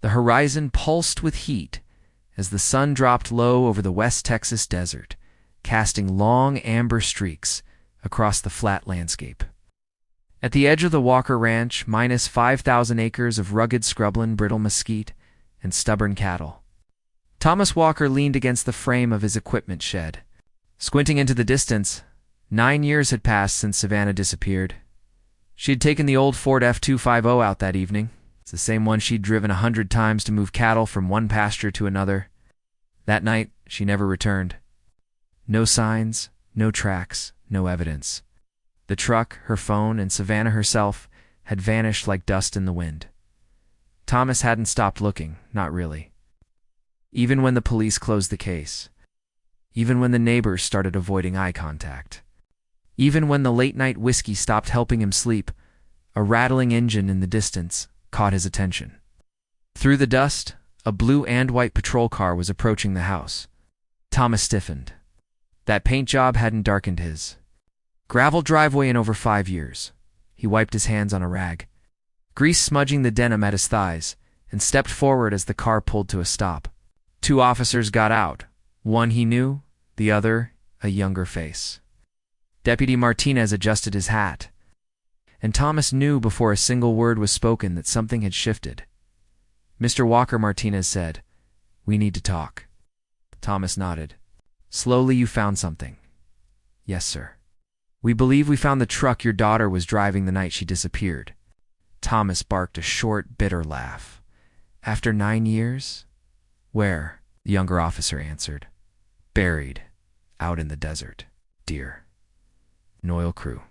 The horizon pulsed with heat as the sun dropped low over the West Texas desert, casting long amber streaks across the flat landscape. At the edge of the Walker Ranch, minus 5,000 acres of rugged scrubland, brittle mesquite, and stubborn cattle, Thomas Walker leaned against the frame of his equipment shed. Squinting into the distance, 9 years had passed since Savannah disappeared. She had taken the old Ford F-250 out that evening. It's the same one she'd driven 100 times to move cattle from one pasture to another. That night, she never returned. No signs, no tracks, no evidence. The truck, her phone, and Savannah herself had vanished like dust in the wind. Thomas hadn't stopped looking, not really. Even when the police closed the case. Even when the neighbors started avoiding eye contact. Even when the late-night whiskey stopped helping him sleep, a rattling engine in the distance caught his attention. Through the dust, a blue and white patrol car was approaching the house. Thomas stiffened. That paint job hadn't darkened his. Gravel driveway in over 5 years. He wiped his hands on a rag, grease smudging the denim at his thighs, and stepped forward as the car pulled to a stop. 2 officers got out. One he knew, the other a younger face. Deputy Martinez adjusted his hat, and Thomas knew before a single word was spoken that something had shifted. "Mr. Walker," Martinez said, "we need to talk." Thomas nodded. "Slowly, you found something." "Yes, sir." "We believe we found the truck your daughter was driving the night she disappeared." Thomas barked a short, bitter laugh. "After 9 years?" "Where?" the younger officer answered. "Buried, out in the desert, dear." An oil crew.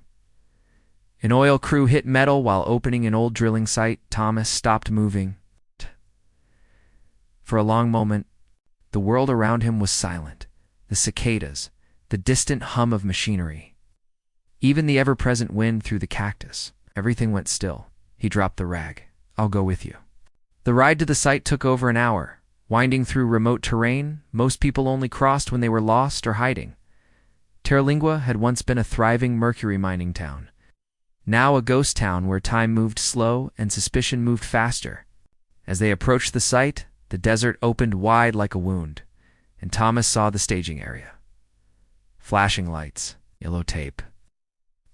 An oil crew hit metal while opening an old drilling site. Thomas stopped moving. For a long moment, the world around him was silent. The cicadas, the distant hum of machinery. Even the ever-present wind through the cactus. Everything went still. He dropped the rag. "I'll go with you." The ride to the site took over an hour, winding through remote terrain most people only crossed when they were lost or hiding. Terlingua had once been a thriving mercury mining town. Now a ghost town where time moved slow and suspicion moved faster. As they approached the site, the desert opened wide like a wound, and Thomas saw the staging area. Flashing lights, yellow tape.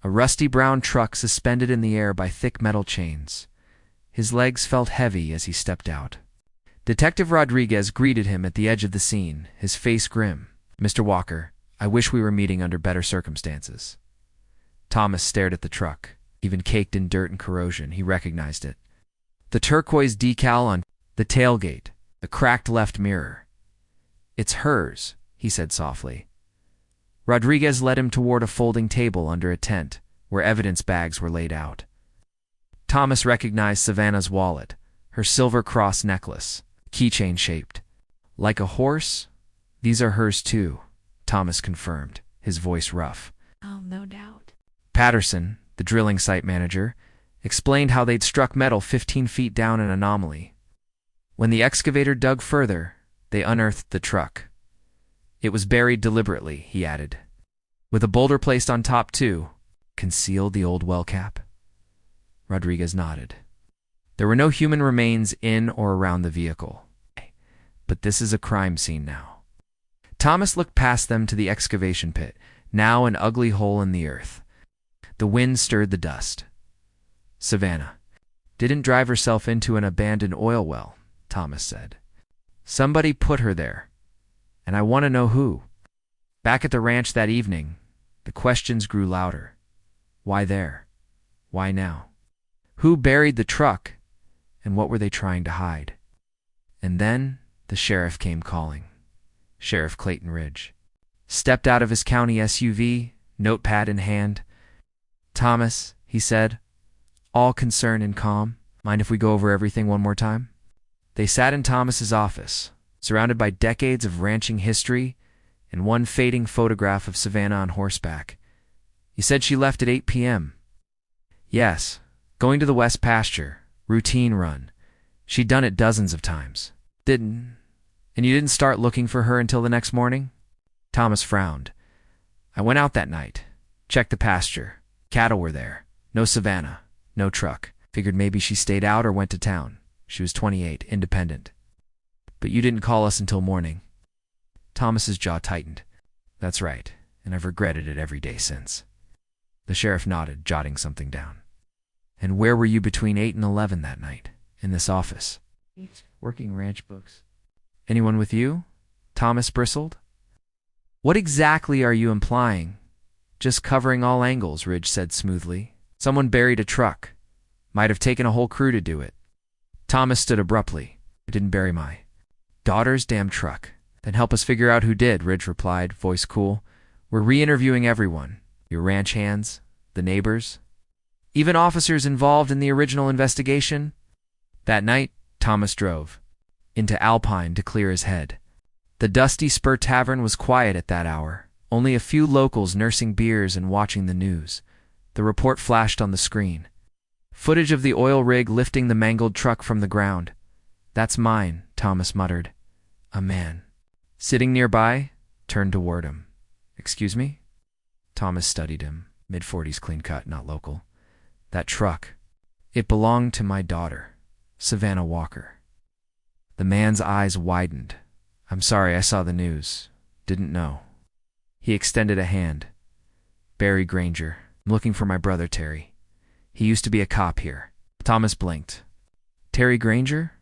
A rusty brown truck suspended in the air by thick metal chains. His legs felt heavy as he stepped out. Detective Rodriguez greeted him at the edge of the scene, his face grim. "Mr. Walker, I wish we were meeting under better circumstances." Thomas stared at the truck. Even caked in dirt and corrosion, he recognized it. The turquoise decal on the tailgate, the cracked left mirror. "It's hers," he said softly. Rodriguez led him toward a folding table under a tent, where evidence bags were laid out. Thomas recognized Savannah's wallet, her silver cross necklace, keychain shaped. "Like a horse? These are hers too," Thomas confirmed, his voice rough. "Oh, no doubt." Patterson, the drilling site manager, explained how they'd struck metal 15 feet down an anomaly. When the excavator dug further, they unearthed the truck. "It was buried deliberately," he added, "with a boulder placed on top too. Concealed the old well cap?" Rodriguez nodded. There were no human remains in or around the vehicle. But this is a crime scene now. Thomas looked past them to the excavation pit, now an ugly hole in the earth. The wind stirred the dust. "Savannah didn't drive herself into an abandoned oil well," Thomas said. "Somebody put her there, and I want to know who." Back at the ranch that evening, the questions grew louder. Why there? Why now? Who buried the truck, and what were they trying to hide? And then the sheriff came calling. Sheriff Clayton Ridge stepped out of his county SUV, notepad in hand. "Thomas," he said, all concern and calm, "mind if we go over everything one more time?" They sat in Thomas's office, surrounded by decades of ranching history and one fading photograph of Savannah on horseback. "You said she left at 8 p.m. "Yes, going to the west pasture, routine run. She'd done it dozens of times." And you didn't start looking for her until the next morning?" Thomas frowned. "I went out that night, checked the pasture. Cattle were there. No Savannah, no truck. Figured maybe she stayed out or went to town. She was 28, independent. But you didn't call us until morning. Thomas's jaw tightened. That's right, and I've regretted it every day since. The sheriff nodded, jotting something down. And where were you between 8 and 11 that night? In this office. Working ranch books. Anyone with you? Thomas bristled. What exactly are you implying? Just covering all angles, Ridge said smoothly. Someone buried a truck. Might have taken a whole crew to do it. Thomas stood abruptly. I didn't bury my daughter's damn truck. Then help us figure out who did, Ridge replied, voice cool. We're re-interviewing everyone. Your ranch hands, the neighbors, even officers involved in the original investigation. That night, Thomas drove into Alpine to clear his head. The Dusty Spur Tavern was quiet at that hour, only a few locals nursing beers and watching the news. The report flashed on the screen. Footage of the oil rig lifting the mangled truck from the ground. That's mine, Thomas muttered. A man, sitting nearby, turned toward him. Excuse me? Thomas studied him, mid-40s clean cut, not local. That truck, it belonged to my daughter, Savannah Walker. The man's eyes widened. I'm sorry, I saw the news. Didn't know. He extended a hand. Barry Granger. I'm looking for my brother, Terry. He used to be a cop here. Thomas blinked. Terry Granger?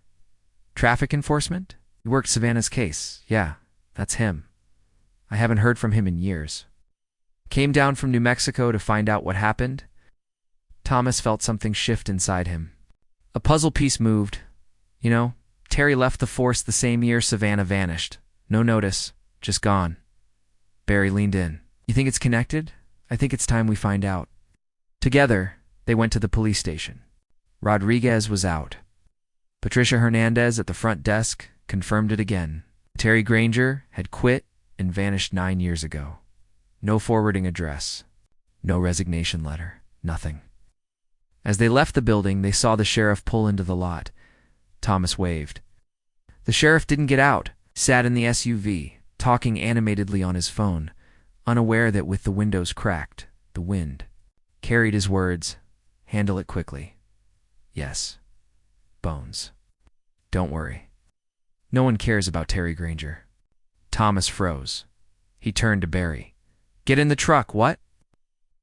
Traffic enforcement? He worked Savannah's case. Yeah, that's him. I haven't heard from him in years. Came down from New Mexico to find out what happened. Thomas felt something shift inside him. A puzzle piece moved. You know, Terry left the force the same year Savannah vanished. No notice, just gone. Barry leaned in. You think it's connected? I think it's time we find out. Together, they went to the police station. Rodriguez was out. Patricia Hernandez at the front desk confirmed it again. Terry Granger had quit and vanished 9 years ago. No forwarding address. No resignation letter. Nothing. As they left the building, they saw the sheriff pull into the lot. Thomas waved. The sheriff didn't get out, sat in the SUV, talking animatedly on his phone, unaware that with the windows cracked, the wind carried his words. Handle it quickly. Yes. Bones. Don't worry. No one cares about Terry Granger. Thomas froze. He turned to Barry. Get in the truck, what?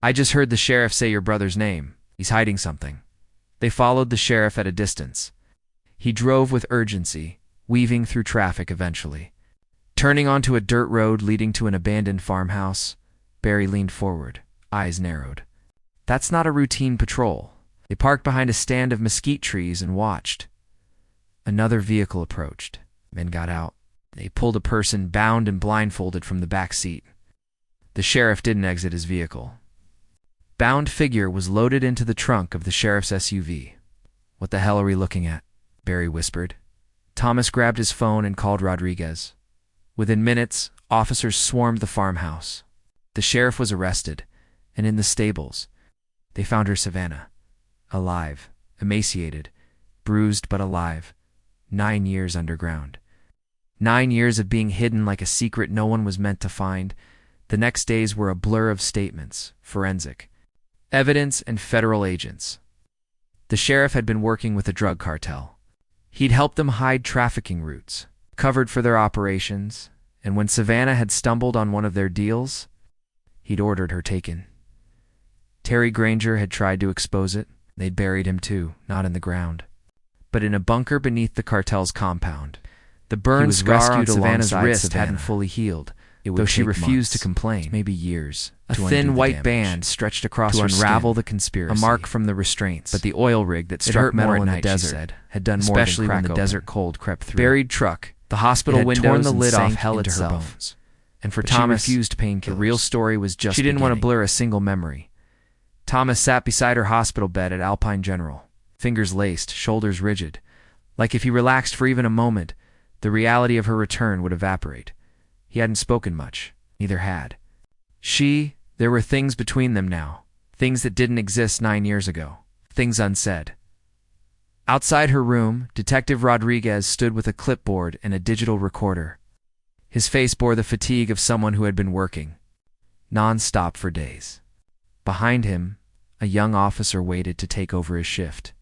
I just heard the sheriff say your brother's name. He's hiding something. They followed the sheriff at a distance. He drove with urgency, weaving through traffic eventually. Turning onto a dirt road leading to an abandoned farmhouse, Barry leaned forward, eyes narrowed. That's not a routine patrol. They parked behind a stand of mesquite trees and watched. Another vehicle approached. Men got out. They pulled a person bound and blindfolded from the back seat. The sheriff didn't exit his vehicle. Bound figure was loaded into the trunk of the sheriff's SUV. What the hell are we looking at? Barry whispered. Thomas grabbed his phone and called Rodriguez. Within minutes, officers swarmed the farmhouse. The sheriff was arrested, and in the stables, they found her Savannah. Alive, emaciated, bruised but alive. 9 years underground. 9 years of being hidden like a secret no one was meant to find. The next days were a blur of statements, forensic, evidence, and federal agents. The sheriff had been working with a drug cartel. He'd helped them hide trafficking routes, covered for their operations, and when Savannah had stumbled on one of their deals, he'd ordered her taken. Terry Granger had tried to expose it. They'd buried him too, not in the ground, but in a bunker beneath the cartel's compound. The burn scar on Savannah's wrist hadn't fully healed, though she refused to complain. Maybe years. A thin white band stretched across her skin to unravel the conspiracy. A mark from the restraints. But the oil rig that struck metal in the desert had done more than crack open. Especially when the desert cold crept through. Buried truck. The hospital windows torn the lid off hell into her bones. And for Thomas, she refused painkillers. The real story was just She didn't want to blur a single memory. Thomas sat beside her hospital bed at Alpine General, fingers laced, shoulders rigid. Like if he relaxed for even a moment, the reality of her return would evaporate. He hadn't spoken much. Neither had. There were things between them now. Things that didn't exist 9 years ago. Things unsaid. Outside her room, Detective Rodriguez stood with a clipboard and a digital recorder. His face bore the fatigue of someone who had been working non-stop for days. Behind him, a young officer waited to take over his shift.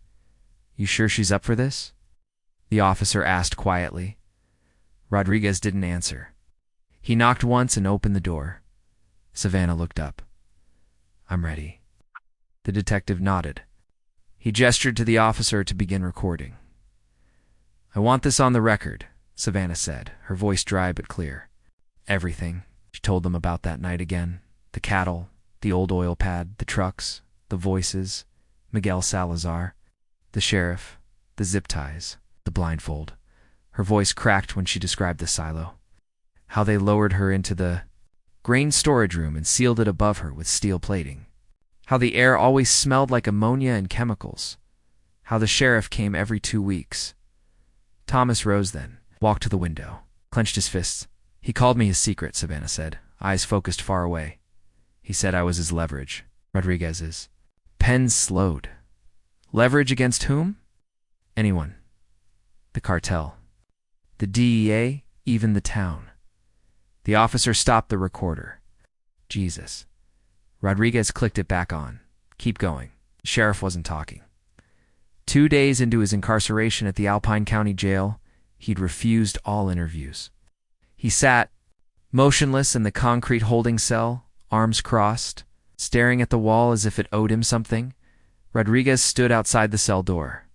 You sure she's up for this? the officer asked quietly. Rodriguez didn't answer. He knocked once and opened the door. Savannah looked up. "I'm ready." The detective nodded. He gestured to the officer to begin recording. "I want this on the record," Savannah said, her voice dry but clear. Everything. She told them about that night again. The cattle, the old oil pad, the trucks, the voices, Miguel Salazar, the sheriff, the zip ties, the blindfold. Her voice cracked when she described the silo. How they lowered her into the grain storage room and sealed it above her with steel plating. How the air always smelled like ammonia and chemicals. How the sheriff came every 2 weeks. Thomas rose then, walked to the window, clenched his fists. "He called me his secret," Savannah said, eyes focused far away. "He said I was his leverage." Rodriguez's pen slowed. Leverage against whom? Anyone. The cartel. The DEA, even the town. The officer stopped the recorder. Jesus. Rodriguez clicked it back on. "Keep going." The sheriff wasn't talking. 2 days into his incarceration at the Alpine County Jail, he'd refused all interviews. He sat, motionless in the concrete holding cell, arms crossed, staring at the wall as if it owed him something. Rodriguez stood outside the cell door.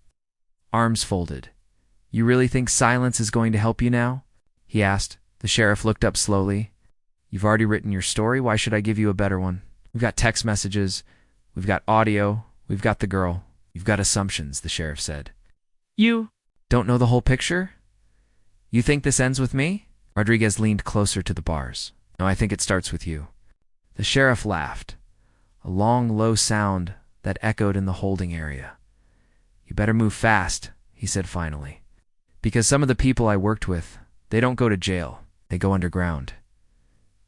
Arms folded. "You really think silence is going to help you now?" he asked. The sheriff looked up slowly. "You've already written your story. Why should I give you a better one? We've got text messages. We've got audio. We've got the girl. You've got assumptions," the sheriff said. "You don't know the whole picture? You think this ends with me?" Rodriguez leaned closer to the bars. "No, I think it starts with you." The sheriff laughed, a long, low sound that echoed in the holding area. "You better move fast," he said finally, "because some of the people I worked with, they don't go to jail. They go underground."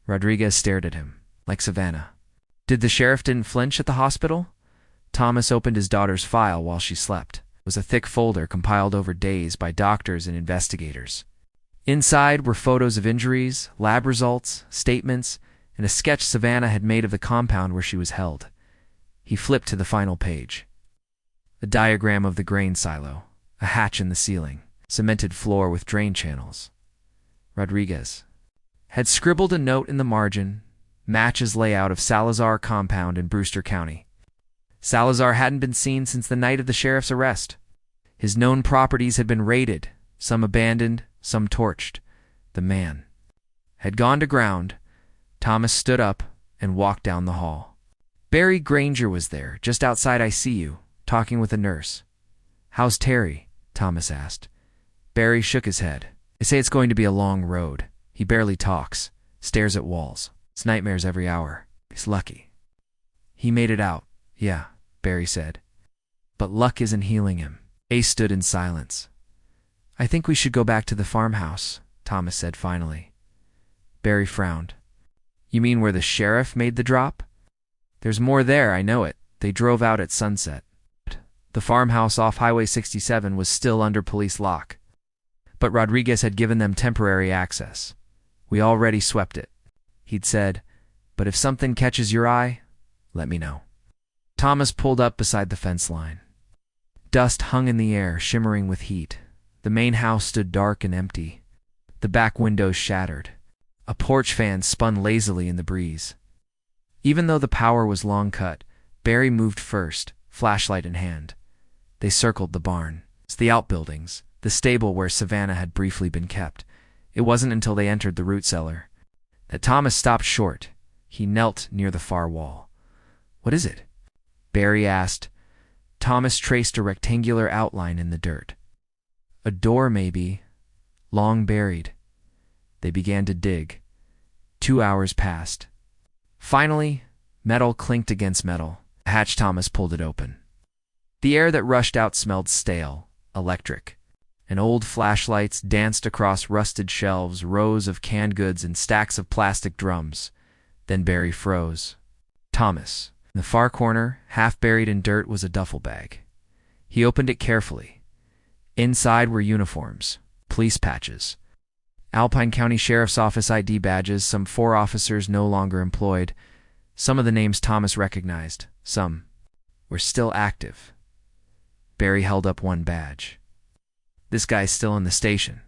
Rodriguez stared at him, like Savannah. "Did the sheriff didn't flinch at the hospital?" Thomas opened his daughter's file while she slept. It was a thick folder compiled over days by doctors and investigators. Inside were photos of injuries, lab results, statements, and a sketch Savannah had made of the compound where she was held. He flipped to the final page. A diagram of the grain silo, a hatch in the ceiling, cemented floor with drain channels. Rodriguez had scribbled a note in the margin, matches layout of Salazar compound in Brewster County. Salazar hadn't been seen since the night of the sheriff's arrest. His known properties had been raided, some abandoned, some torched. The man had gone to ground. Thomas stood up and walked down the hall. Barry Granger was there, just outside ICU, talking with a nurse. "How's Terry?" Thomas asked. Barry shook his head. "They say it's going to be a long road. He barely talks, stares at walls. It's nightmares every hour. He's lucky." "He made it out." "Yeah," Barry said. "But luck isn't healing him." Ace stood in silence. "I think we should go back to the farmhouse," Thomas said finally. Barry frowned. "You mean where the sheriff made the drop?" "There's more there, I know it. They drove out at sunset." The farmhouse off Highway 67 was still under police lock. But Rodriguez had given them temporary access. "We already swept it," he'd said, "but if something catches your eye, let me know." Thomas pulled up beside the fence line. Dust hung in the air, shimmering with heat. The main house stood dark and empty. The back windows shattered. A porch fan spun lazily in the breeze. Even though the power was long cut, Barry moved first, flashlight in hand. They circled the barn, the outbuildings, the stable where Savannah had briefly been kept. It wasn't until they entered the root cellar that Thomas stopped short. He knelt near the far wall. "What is it?" Barry asked. Thomas traced a rectangular outline in the dirt. "A door, maybe, long buried." They began to dig. 2 hours passed. Finally, metal clinked against metal. The hatch. Thomas pulled it open. The air that rushed out smelled stale, electric, and old flashlights danced across rusted shelves, rows of canned goods and stacks of plastic drums. Then Barry froze. "Thomas." In the far corner, half buried in dirt, was a duffel bag. He opened it carefully. Inside were uniforms, police patches, Alpine County Sheriff's Office ID badges, some 4 officers no longer employed. Some of the names Thomas recognized. Some were still active. Barry held up one badge. This guy's still in the station.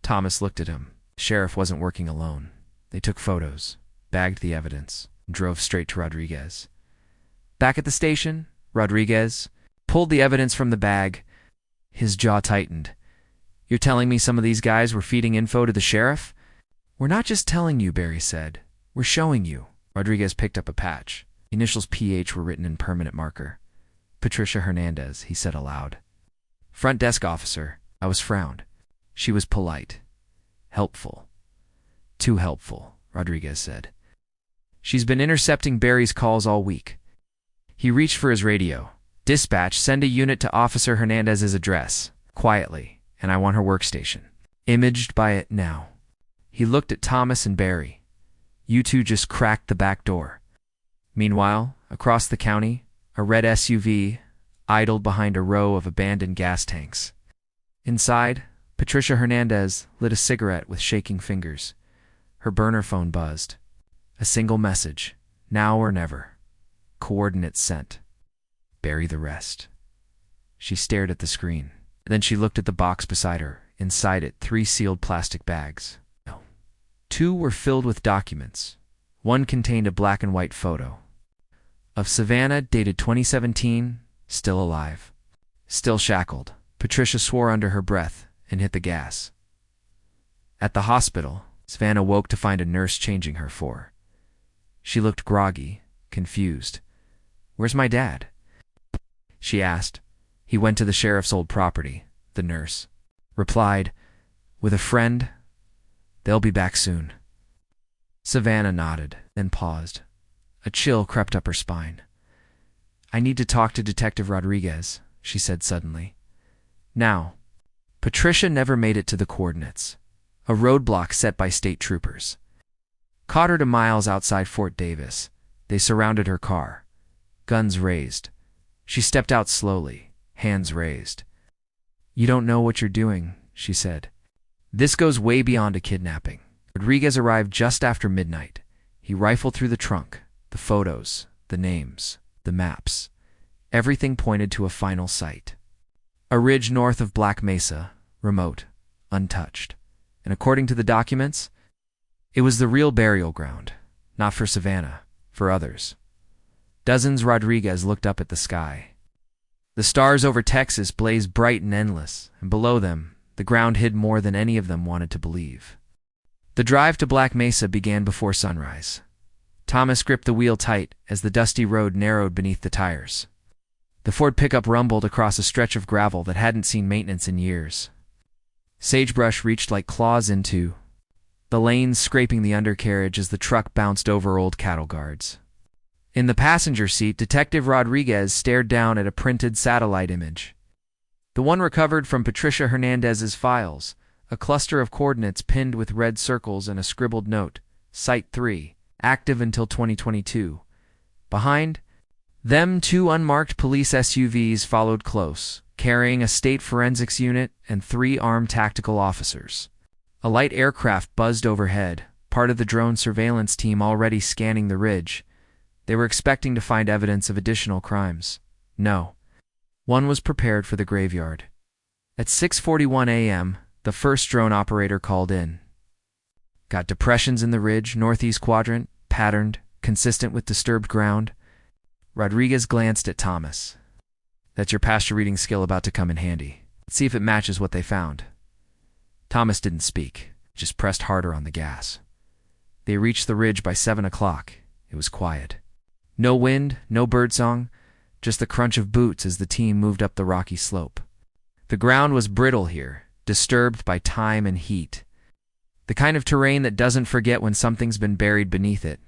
Thomas looked at him. The sheriff wasn't working alone. They took photos, bagged the evidence, and drove straight to Rodriguez. Back at the station, Rodriguez pulled the evidence from the bag. His jaw tightened. You're telling me some of these guys were feeding info to the sheriff? We're not just telling you, Barry said. We're showing you. Rodriguez picked up a patch. The initials PH were written in permanent marker. Patricia Hernandez, he said aloud. Front desk officer. I was frowned. She was polite. Helpful. Too helpful, Rodriguez said. She's been intercepting Barry's calls all week. He reached for his radio. Dispatch, send a unit to Officer Hernandez's address. Quietly, and I want her workstation. Imaged by it now. He looked at Thomas and Barry. You two just cracked the back door. Meanwhile, across the county, a red SUV idled behind a row of abandoned gas tanks. Inside, Patricia Hernandez lit a cigarette with shaking fingers. Her burner phone buzzed. A single message. Now or never. Coordinates sent. Bury the rest. She stared at the screen. Then she looked at the box beside her. Inside it, 3 sealed plastic bags. 2 were filled with documents. One contained a black and white photo of Savannah, dated 2017, still alive. Still shackled. Patricia swore under her breath and hit the gas. At the hospital, Savannah woke to find a nurse changing her for her. She looked groggy, confused. Where's my dad? She asked. He went to the sheriff's old property, the nurse replied. With a friend. They'll be back soon. Savannah nodded, then paused. A chill crept up her spine. I need to talk to Detective Rodriguez, she said suddenly. Now. Patricia never made it to the coordinates. A roadblock set by state troopers. Caught her to miles outside Fort Davis. They surrounded her car. Guns raised. She stepped out slowly, hands raised. You don't know what you're doing, she said. This goes way beyond a kidnapping. Rodriguez arrived just after midnight. He rifled through the trunk, the photos, the names, the maps. Everything pointed to a final site. A ridge north of Black Mesa, remote, untouched. And according to the documents, it was the real burial ground, not for Savannah, for others. Dozens. Rodriguez looked up at the sky. The stars over Texas blazed bright and endless, and below them, the ground hid more than any of them wanted to believe. The drive to Black Mesa began before sunrise. Thomas gripped the wheel tight as the dusty road narrowed beneath the tires. The Ford pickup rumbled across a stretch of gravel that hadn't seen maintenance in years. Sagebrush reached like claws into the lanes, scraping the undercarriage as the truck bounced over old cattle guards. In the passenger seat, Detective Rodriguez stared down at a printed satellite image. The one recovered from Patricia Hernandez's files, a cluster of coordinates pinned with red circles and a scribbled note, Site 3, active until 2022. Behind them, 2 unmarked police SUVs followed close, carrying a state forensics unit and 3 armed tactical officers. A light aircraft buzzed overhead, part of the drone surveillance team already scanning the ridge. They were expecting to find evidence of additional crimes. No. One was prepared for the graveyard. At 6:41 a.m., the first drone operator called in. Got depressions in the ridge, northeast quadrant, patterned, consistent with disturbed ground. Rodriguez glanced at Thomas. That's your pasture reading skill about to come in handy. Let's see if it matches what they found. Thomas didn't speak, just pressed harder on the gas. They reached the ridge by 7 o'clock. It was quiet. No wind, no birdsong, just the crunch of boots as the team moved up the rocky slope. The ground was brittle here, disturbed by time and heat. The kind of terrain that doesn't forget when something's been buried beneath it.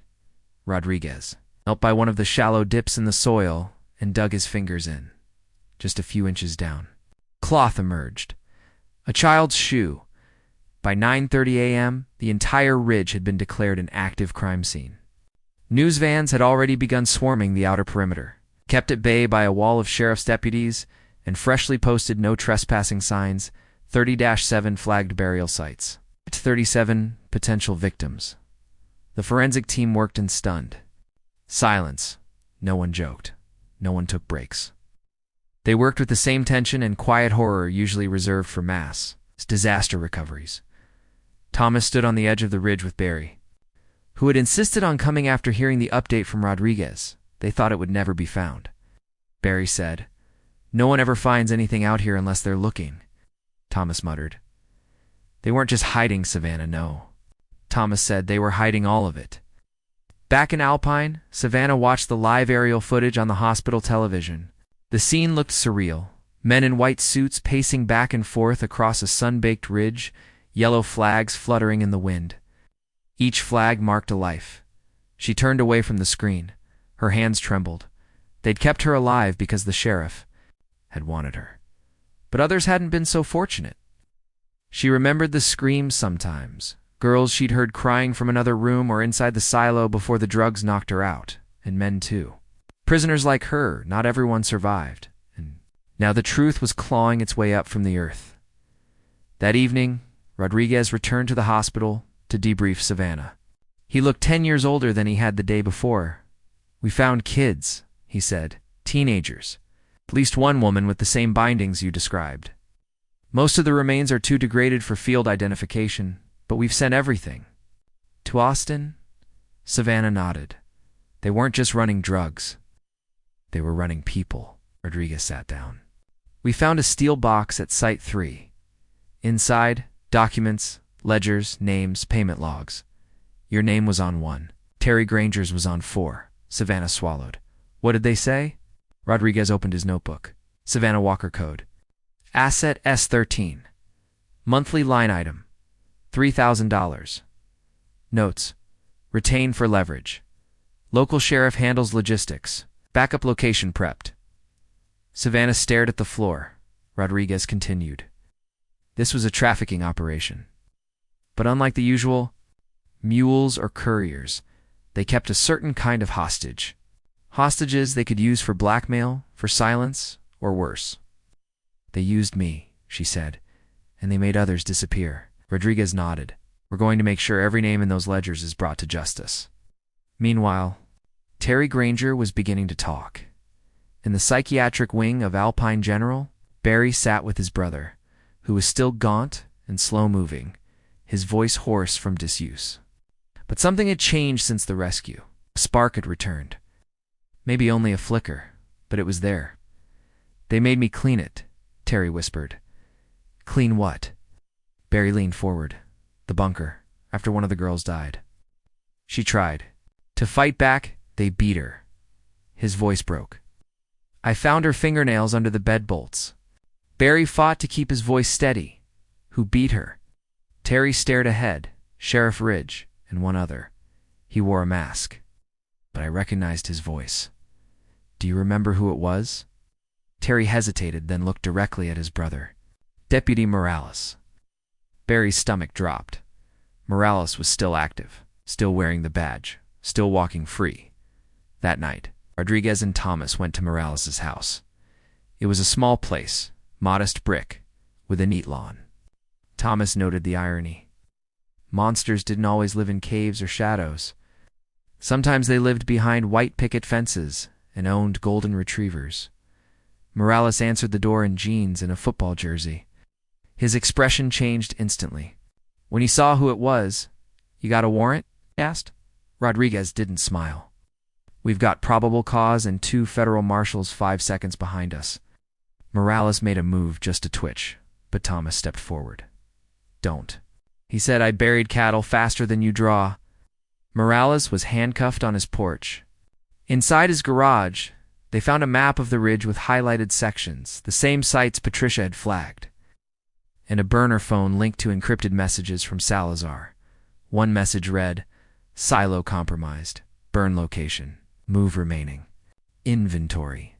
Rodriguez knelt by one of the shallow dips in the soil and dug his fingers in. Just a few inches down. Cloth emerged. A child's shoe. By 9:30 a.m., the entire ridge had been declared an active crime scene. News vans had already begun swarming the outer perimeter, kept at bay by a wall of sheriff's deputies and freshly posted no trespassing signs, 30-7 flagged burial sites. 37 potential victims. The forensic team worked in stunned silence. No one joked. No one took breaks. They worked with the same tension and quiet horror usually reserved for mass disaster recoveries. Thomas stood on the edge of the ridge with Barry, who had insisted on coming after hearing the update from Rodriguez. They thought it would never be found. Barry said, "No one ever finds anything out here unless they're looking," Thomas muttered. "They weren't just hiding Savannah, no." Thomas said they were hiding all of it. Back in Alpine, Savannah watched the live aerial footage on the hospital television. The scene looked surreal. Men in white suits pacing back and forth across a sun-baked ridge, yellow flags fluttering in the wind. Each flag marked a life. She turned away from the screen. Her hands trembled. They'd kept her alive because the sheriff had wanted her. But others hadn't been so fortunate. She remembered the screams sometimes, girls she'd heard crying from another room or inside the silo before the drugs knocked her out, and men too. Prisoners like her, not everyone survived. And now the truth was clawing its way up from the earth. That evening, Rodriguez returned to the hospital to debrief Savannah. He looked 10 years older than he had the day before. "We found kids," he said, "teenagers. At least one woman with the same bindings you described. Most of the remains are too degraded for field identification, but we've sent everything." "To Austin?" Savannah nodded. "They weren't just running drugs. They were running people." Rodriguez sat down. "We found a steel box at Site 3. Inside, documents, ledgers, names, payment logs. Your name was on one. Terry Granger's was on 4. Savannah swallowed. "What did they say?" Rodriguez opened his notebook. Savannah Walker code. Asset S13. Monthly line item. $3,000. Notes. Retain for leverage. Local sheriff handles logistics. Backup location prepped. Savannah stared at the floor. Rodriguez continued. This was a trafficking operation. But unlike the usual mules or couriers, they kept a certain kind of hostage. Hostages they could use for blackmail, for silence, or worse. "They used me," she said, "and they made others disappear." Rodriguez nodded. "We're going to make sure every name in those ledgers is brought to justice." Meanwhile, Terry Granger was beginning to talk. In the psychiatric wing of Alpine General, Barry sat with his brother, who was still gaunt and slow-moving, his voice hoarse from disuse. But something had changed since the rescue. A spark had returned. Maybe only a flicker, but it was there. "They made me clean it," Terry whispered. "Clean what?" Barry leaned forward. "The bunker, after one of the girls died. She tried. To fight back, they beat her." His voice broke. "I found her fingernails under the bed bolts." Barry fought to keep his voice steady. "Who beat her?" Terry stared ahead, Sheriff Ridge, and one other. He wore a mask. But I recognized his voice. "Do you remember who it was?" Terry hesitated, then looked directly at his brother. "Deputy Morales." Barry's stomach dropped. Morales was still active, still wearing the badge, still walking free. That night, Rodriguez and Thomas went to Morales' house. It was a small place, modest brick, with a neat lawn. Thomas noted the irony. Monsters didn't always live in caves or shadows. Sometimes they lived behind white picket fences and owned golden retrievers. Morales answered the door in jeans and a football jersey. His expression changed instantly. When he saw who it was, "You got a warrant?" he asked. Rodriguez didn't smile. "We've got probable cause and 2 federal marshals 5 seconds behind us." Morales made a move just to twitch, but Thomas stepped forward. "Don't." He said, "I buried cattle faster than you draw." Morales was handcuffed on his porch. Inside his garage, they found a map of the ridge with highlighted sections, the same sites Patricia had flagged, and a burner phone linked to encrypted messages from Salazar. One message read, "Silo compromised. Burn location. Move remaining. Inventory."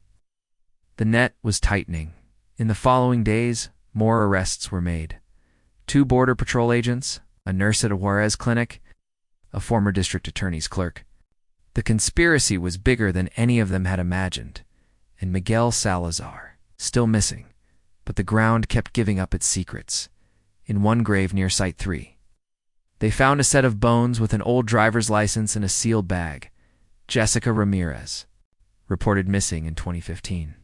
The net was tightening. In the following days, more arrests were made. 2 Border Patrol agents, a nurse at a Juarez clinic, a former district attorney's clerk. The conspiracy was bigger than any of them had imagined, and Miguel Salazar, still missing, but the ground kept giving up its secrets. In one grave near Site 3, they found a set of bones with an old driver's license in a sealed bag. Jessica Ramirez, reported missing in 2015.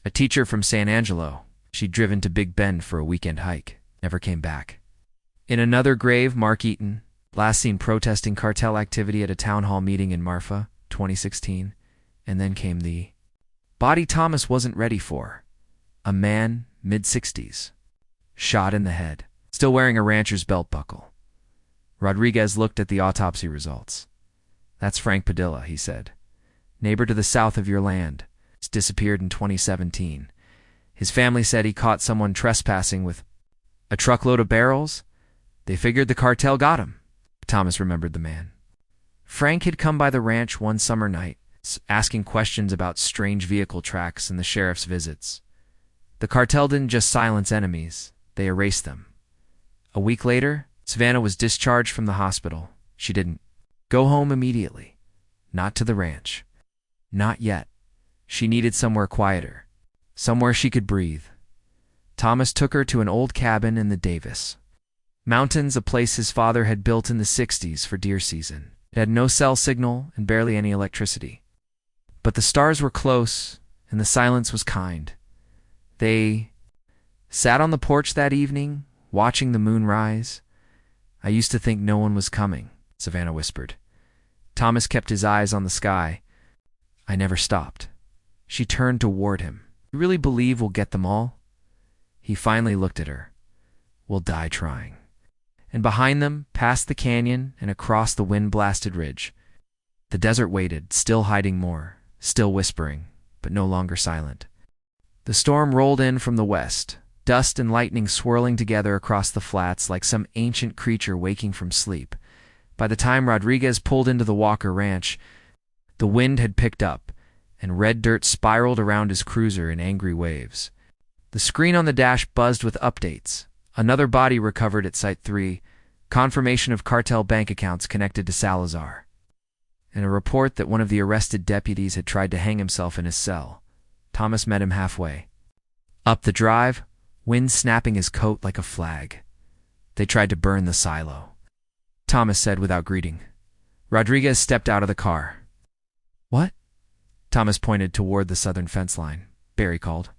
A teacher from San Angelo. She'd driven to Big Bend for a weekend hike. Never came back. In another grave, Mark Eaton, last seen protesting cartel activity at a town hall meeting in Marfa, 2016. And then came the body Thomas wasn't ready for. A man, mid-60s. Shot in the head. Still wearing a rancher's belt buckle. Rodriguez looked at the autopsy results. "That's Frank Padilla," he said. "Neighbor to the south of your land. He's disappeared in 2017. His family said he caught someone trespassing with a truckload of barrels. They figured the cartel got him." Thomas remembered the man. Frank had come by the ranch one summer night, asking questions about strange vehicle tracks and the sheriff's visits. The cartel didn't just silence enemies, they erased them. A week later, Savannah was discharged from the hospital. She didn't go home immediately. Not to the ranch. Not yet. She needed somewhere quieter. Somewhere she could breathe. Thomas took her to an old cabin in the Davis Mountains, a place his father had built in the 60s for deer season. It had no cell signal and barely any electricity. But the stars were close, and the silence was kind. They sat on the porch that evening, watching the moon rise. "I used to think no one was coming," Savannah whispered. Thomas kept his eyes on the sky. "I never stopped." She turned toward him. "You really believe we'll get them all?" He finally looked at her. "We'll die trying." And behind them, past the canyon and across the wind-blasted ridge, the desert waited, still hiding more, still whispering, but no longer silent. The storm rolled in from the west, dust and lightning swirling together across the flats like some ancient creature waking from sleep. By the time Rodriguez pulled into the Walker Ranch, the wind had picked up, and red dirt spiraled around his cruiser in angry waves. The screen on the dash buzzed with updates. Another body recovered at Site 3, confirmation of cartel bank accounts connected to Salazar, and a report that one of the arrested deputies had tried to hang himself in his cell. Thomas met him halfway. Up the drive, wind snapping his coat like a flag. They tried to burn the silo, Thomas said without greeting. Rodriguez stepped out of the car. "What?" Thomas pointed toward the southern fence line. Barry called.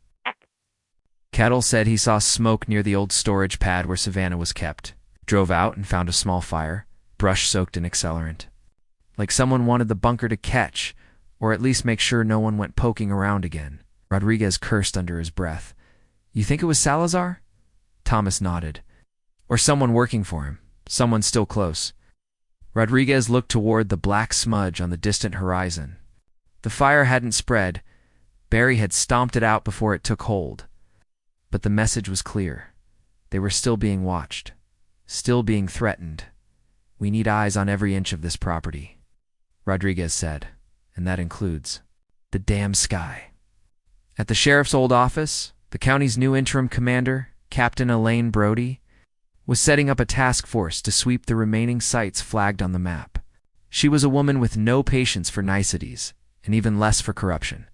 Kettle said he saw smoke near the old storage pad where Savannah was kept. Drove out and found a small fire, brush soaked in accelerant. Like someone wanted the bunker to catch, or at least make sure no one went poking around again. Rodriguez cursed under his breath. "You think it was Salazar?" Thomas nodded. "Or someone working for him, someone still close." Rodriguez looked toward the black smudge on the distant horizon. The fire hadn't spread. Barry had stomped it out before it took hold. But the message was clear. They were still being watched, still being threatened. "We need eyes on every inch of this property," Rodriguez said, "and that includes the damn sky." At the sheriff's old office, the county's new interim commander, Captain Elaine Brody, was setting up a task force to sweep the remaining sites flagged on the map. She was a woman with no patience for niceties, and even less for corruption.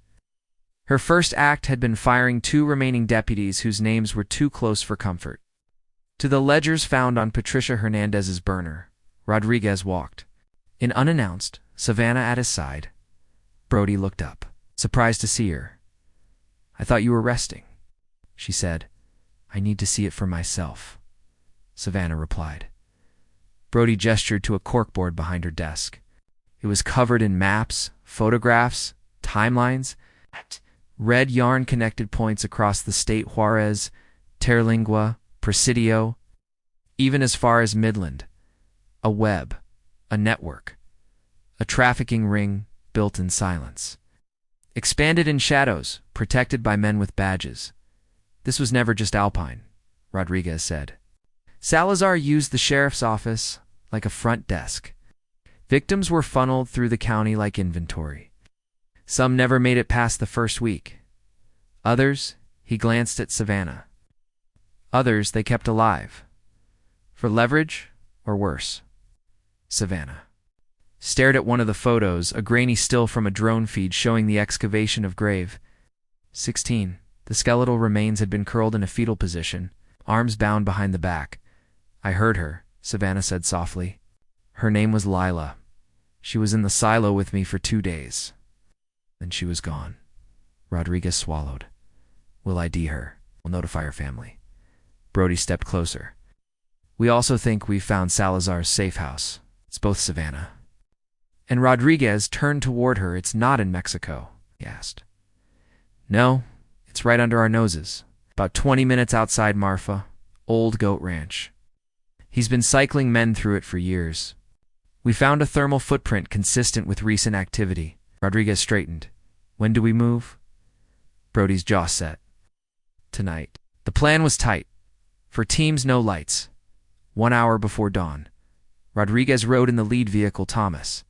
Her first act had been firing 2 remaining deputies whose names were too close for comfort. To the ledgers found on Patricia Hernandez's burner, Rodriguez walked. In unannounced, Savannah at his side. Brody looked up, surprised to see her. "I thought you were resting," she said. "I need to see it for myself," Savannah replied. Brody gestured to a corkboard behind her desk. It was covered in maps, photographs, timelines, red yarn connected points across the state Juarez, Terlingua, Presidio, even as far as Midland. A web, a network, a trafficking ring built in silence. Expanded in shadows, protected by men with badges. This was never just Alpine, Rodriguez said. Salazar used the sheriff's office like a front desk. Victims were funneled through the county like inventory. Some never made it past the first week. Others, he glanced at Savannah. Others they kept alive. For leverage, or worse. Savannah stared at one of the photos, a grainy still from a drone feed showing the excavation of grave. 16. The skeletal remains had been curled in a fetal position, arms bound behind the back. "I heard her," Savannah said softly. "Her name was Lila. She was in the silo with me for 2 days. Then she was gone." Rodriguez swallowed. We'll ID her. We'll notify her family. Brody stepped closer. We also think we've found Salazar's safe house. It's both Savannah. And Rodriguez turned toward her. It's not in Mexico, he asked. No, it's right under our noses. About 20 minutes outside Marfa, Old Goat Ranch. He's been cycling men through it for years. We found a thermal footprint consistent with recent activity. Rodriguez straightened. When do we move? Brody's jaw set. Tonight. The plan was tight. For teams, no lights. 1 hour before dawn. Rodriguez rode in the lead vehicle, Thomas.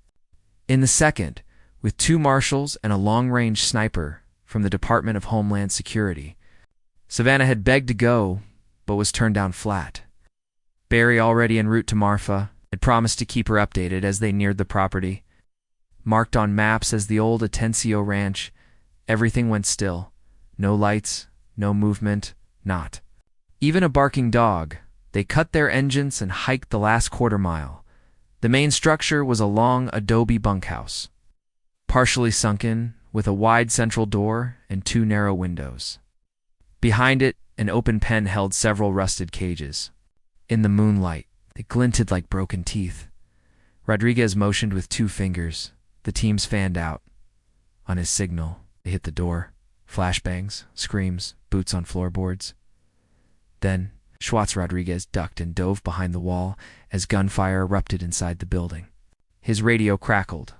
In the second, with 2 marshals and a long-range sniper from the Department of Homeland Security. Savannah had begged to go, but was turned down flat. Barry, already en route to Marfa, had promised to keep her updated as they neared the property. Marked on maps as the old Atencio Ranch, everything went still. No lights, no movement, not even a barking dog. They cut their engines and hiked the last quarter-mile. The main structure was a long adobe bunkhouse, partially sunken, with a wide central door and 2 narrow windows. Behind it, an open pen held several rusted cages. In the moonlight, they glinted like broken teeth. Rodriguez motioned with 2 fingers. The teams fanned out. On his signal, they hit the door. Flashbangs, screams, boots on floorboards. Then, Schwartz Rodriguez ducked and dove behind the wall as gunfire erupted inside the building. His radio crackled.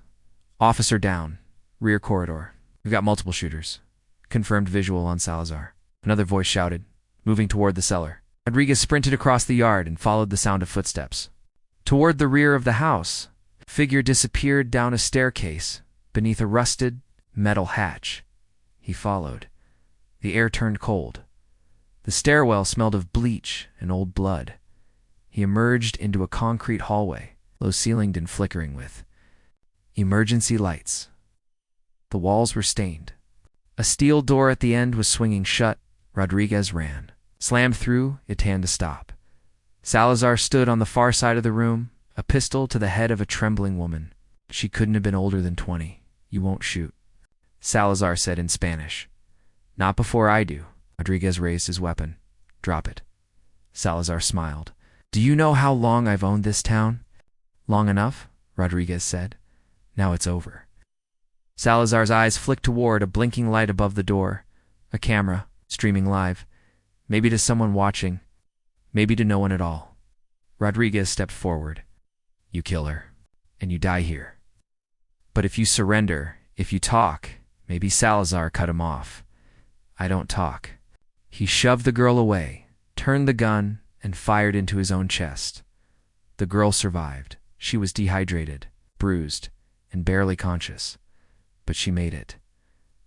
Officer down. Rear corridor. We've got multiple shooters. Confirmed visual on Salazar. Another voice shouted, moving toward the cellar. Rodriguez sprinted across the yard and followed the sound of footsteps. Toward the rear of the house, a figure disappeared down a staircase beneath a rusted metal hatch. He followed. The air turned cold. The stairwell smelled of bleach and old blood. He emerged into a concrete hallway, low-ceilinged and flickering with emergency lights. The walls were stained. A steel door at the end was swinging shut. Rodriguez ran. Slammed through, it had to stop. Salazar stood on the far side of the room, a pistol to the head of a trembling woman. She couldn't have been older than 20. You won't shoot, Salazar said in Spanish. Not before I do. Rodriguez raised his weapon. Drop it. Salazar smiled. Do you know how long I've owned this town? Long enough, Rodriguez said. Now it's over. Salazar's eyes flicked toward a blinking light above the door. A camera, streaming live. Maybe to someone watching. Maybe to no one at all. Rodriguez stepped forward. You kill her, and you die here. But if you surrender, if you talk, maybe Salazar cut him off. I don't talk. He shoved the girl away, turned the gun, and fired into his own chest. The girl survived. She was dehydrated, bruised, and barely conscious. But she made it.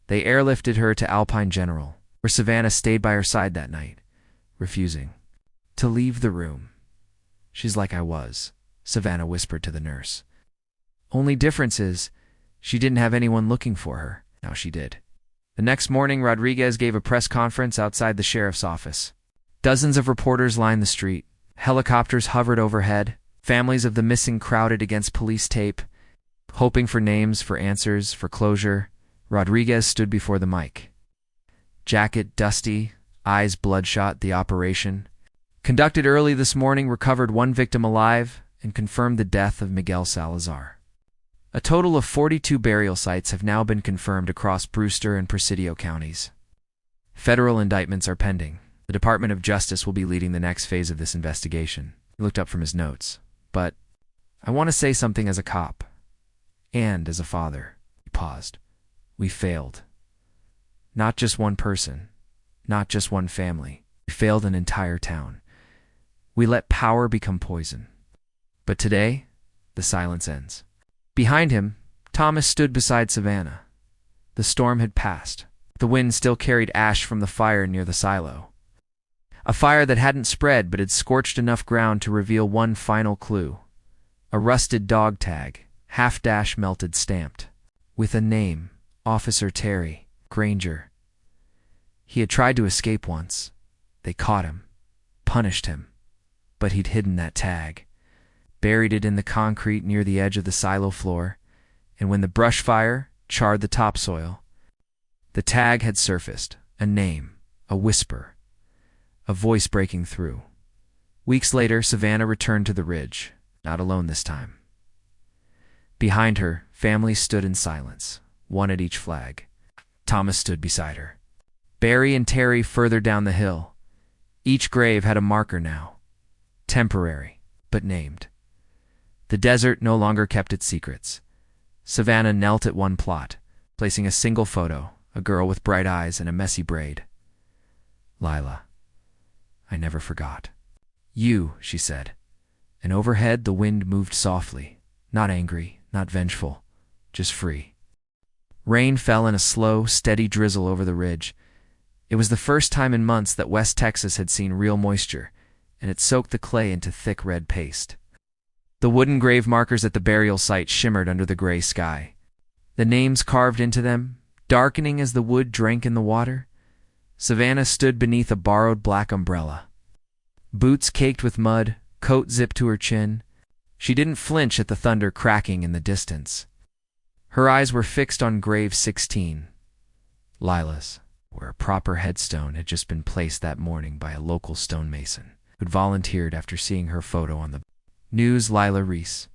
They airlifted her to Alpine General, where Savannah stayed by her side that night, refusing to leave the room. She's like I was, Savannah whispered to the nurse. Only difference is, she didn't have anyone looking for her. Now she did. The next morning, Rodriguez gave a press conference outside the sheriff's office. Dozens of reporters lined the street. Helicopters hovered overhead. Families of the missing crowded against police tape, hoping for names, for answers, for closure. Rodriguez stood before the mic. Jacket dusty, eyes bloodshot. The operation, conducted early this morning, recovered 1 victim alive and confirmed the death of Miguel Salazar. A total of 42 burial sites have now been confirmed across Brewster and Presidio counties. Federal indictments are pending. The Department of Justice will be leading the next phase of this investigation. He looked up from his notes. But I want to say something as a cop. And as a father. He paused. We failed. Not just one person. Not just one family. We failed an entire town. We let power become poison. But today, the silence ends. Behind him, Thomas stood beside Savannah. The storm had passed. The wind still carried ash from the fire near the silo. A fire that hadn't spread but had scorched enough ground to reveal one final clue. A rusted dog tag, half-dash melted stamped. With a name, Officer Terry Granger. He had tried to escape once. They caught him, punished him. But he'd hidden that tag, buried it in the concrete near the edge of the silo floor, and when the brush fire charred the topsoil, the tag had surfaced, a name, A whisper. A voice breaking through. Weeks later, Savannah returned to the ridge, not alone this time. Behind her, families stood in silence, one at each flag. Thomas stood beside her. Barry and Terry further down the hill. Each grave had a marker now. Temporary, but named. The desert no longer kept its secrets. Savannah knelt at one plot, placing a single photo, a girl with bright eyes and a messy braid. Lila. I never forgot. You, she said. And overhead the wind moved softly, not angry, not vengeful, just free. Rain fell in a slow, steady drizzle over the ridge. It was the first time in months that West Texas had seen real moisture, and it soaked the clay into thick red paste. The wooden grave markers at the burial site shimmered under the gray sky. The names carved into them, darkening as the wood drank in the water. Savannah stood beneath a borrowed black umbrella. Boots caked with mud, coat zipped to her chin. She didn't flinch at the thunder cracking in the distance. Her eyes were fixed on grave 16, Lila's, where a proper headstone had just been placed that morning by a local stonemason who'd volunteered after seeing her photo on the news. Lila Reese,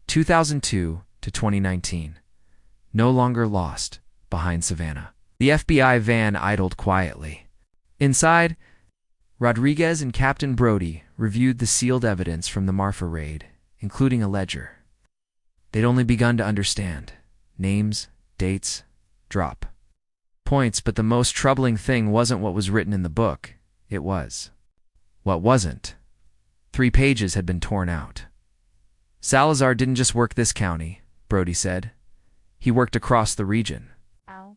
2002 to 2019, no longer lost, behind Savannah. The FBI van idled quietly. Inside, Rodriguez and Captain Brody reviewed the sealed evidence from the Marfa raid, including a ledger. They'd only begun to understand. Names, dates, drop points, but the most troubling thing wasn't what was written in the book. It was what wasn't. 3 pages had been torn out. Salazar didn't just work this county, Brody said. He worked across the region. Ow.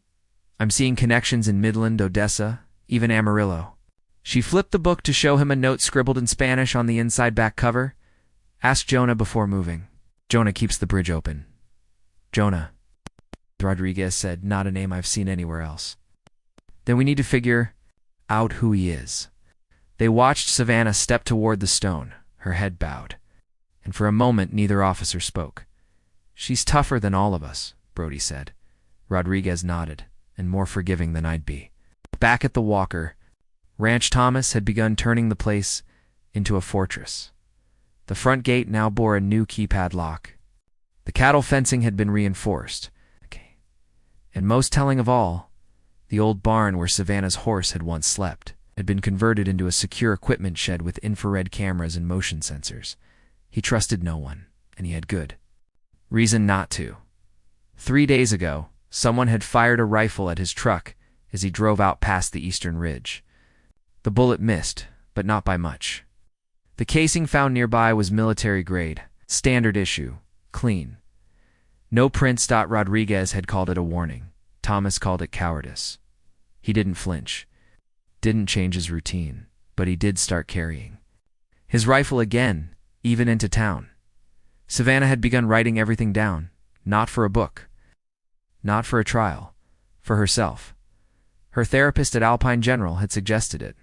I'm seeing connections in Midland, Odessa, even Amarillo. She flipped the book to show him a note scribbled in Spanish on the inside back cover. Ask Jonah before moving. Jonah keeps the bridge open. Jonah, Rodriguez said, not a name I've seen anywhere else. Then we need to figure out who he is. They watched Savannah step toward the stone, her head bowed. And for a moment, neither officer spoke. She's tougher than all of us, Brody said. Rodriguez nodded, and more forgiving than I'd be. Back at the Walker, Ranch Thomas had begun turning the place into a fortress. The front gate now bore a new keypad lock. The cattle fencing had been reinforced. And most telling of all, the old barn where Savannah's horse had once slept had been converted into a secure equipment shed with infrared cameras and motion sensors. He trusted no one, and he had good reason not to. 3 days ago, someone had fired a rifle at his truck as he drove out past the eastern ridge. The bullet missed, but not by much. The casing found nearby was military grade, standard issue, clean. No prints. Rodriguez had called it a warning. Thomas called it cowardice. He didn't flinch. Didn't change his routine, but he did start carrying his rifle again, even into town. Savannah had begun writing everything down, not for a book, not for a trial, for herself. Her therapist at Alpine General had suggested it.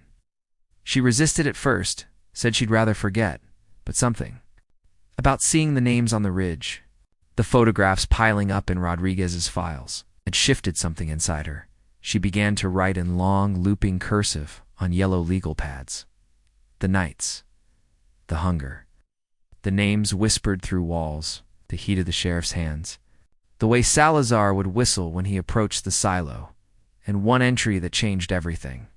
She resisted at first, said she'd rather forget, but something about seeing the names on the ridge, the photographs piling up in Rodriguez's files, had shifted something inside her. She began to write in long, looping cursive on yellow legal pads. The nights, the hunger, the names whispered through walls, the heat of the sheriff's hands, the way Salazar would whistle when he approached the silo, and one entry that changed everything.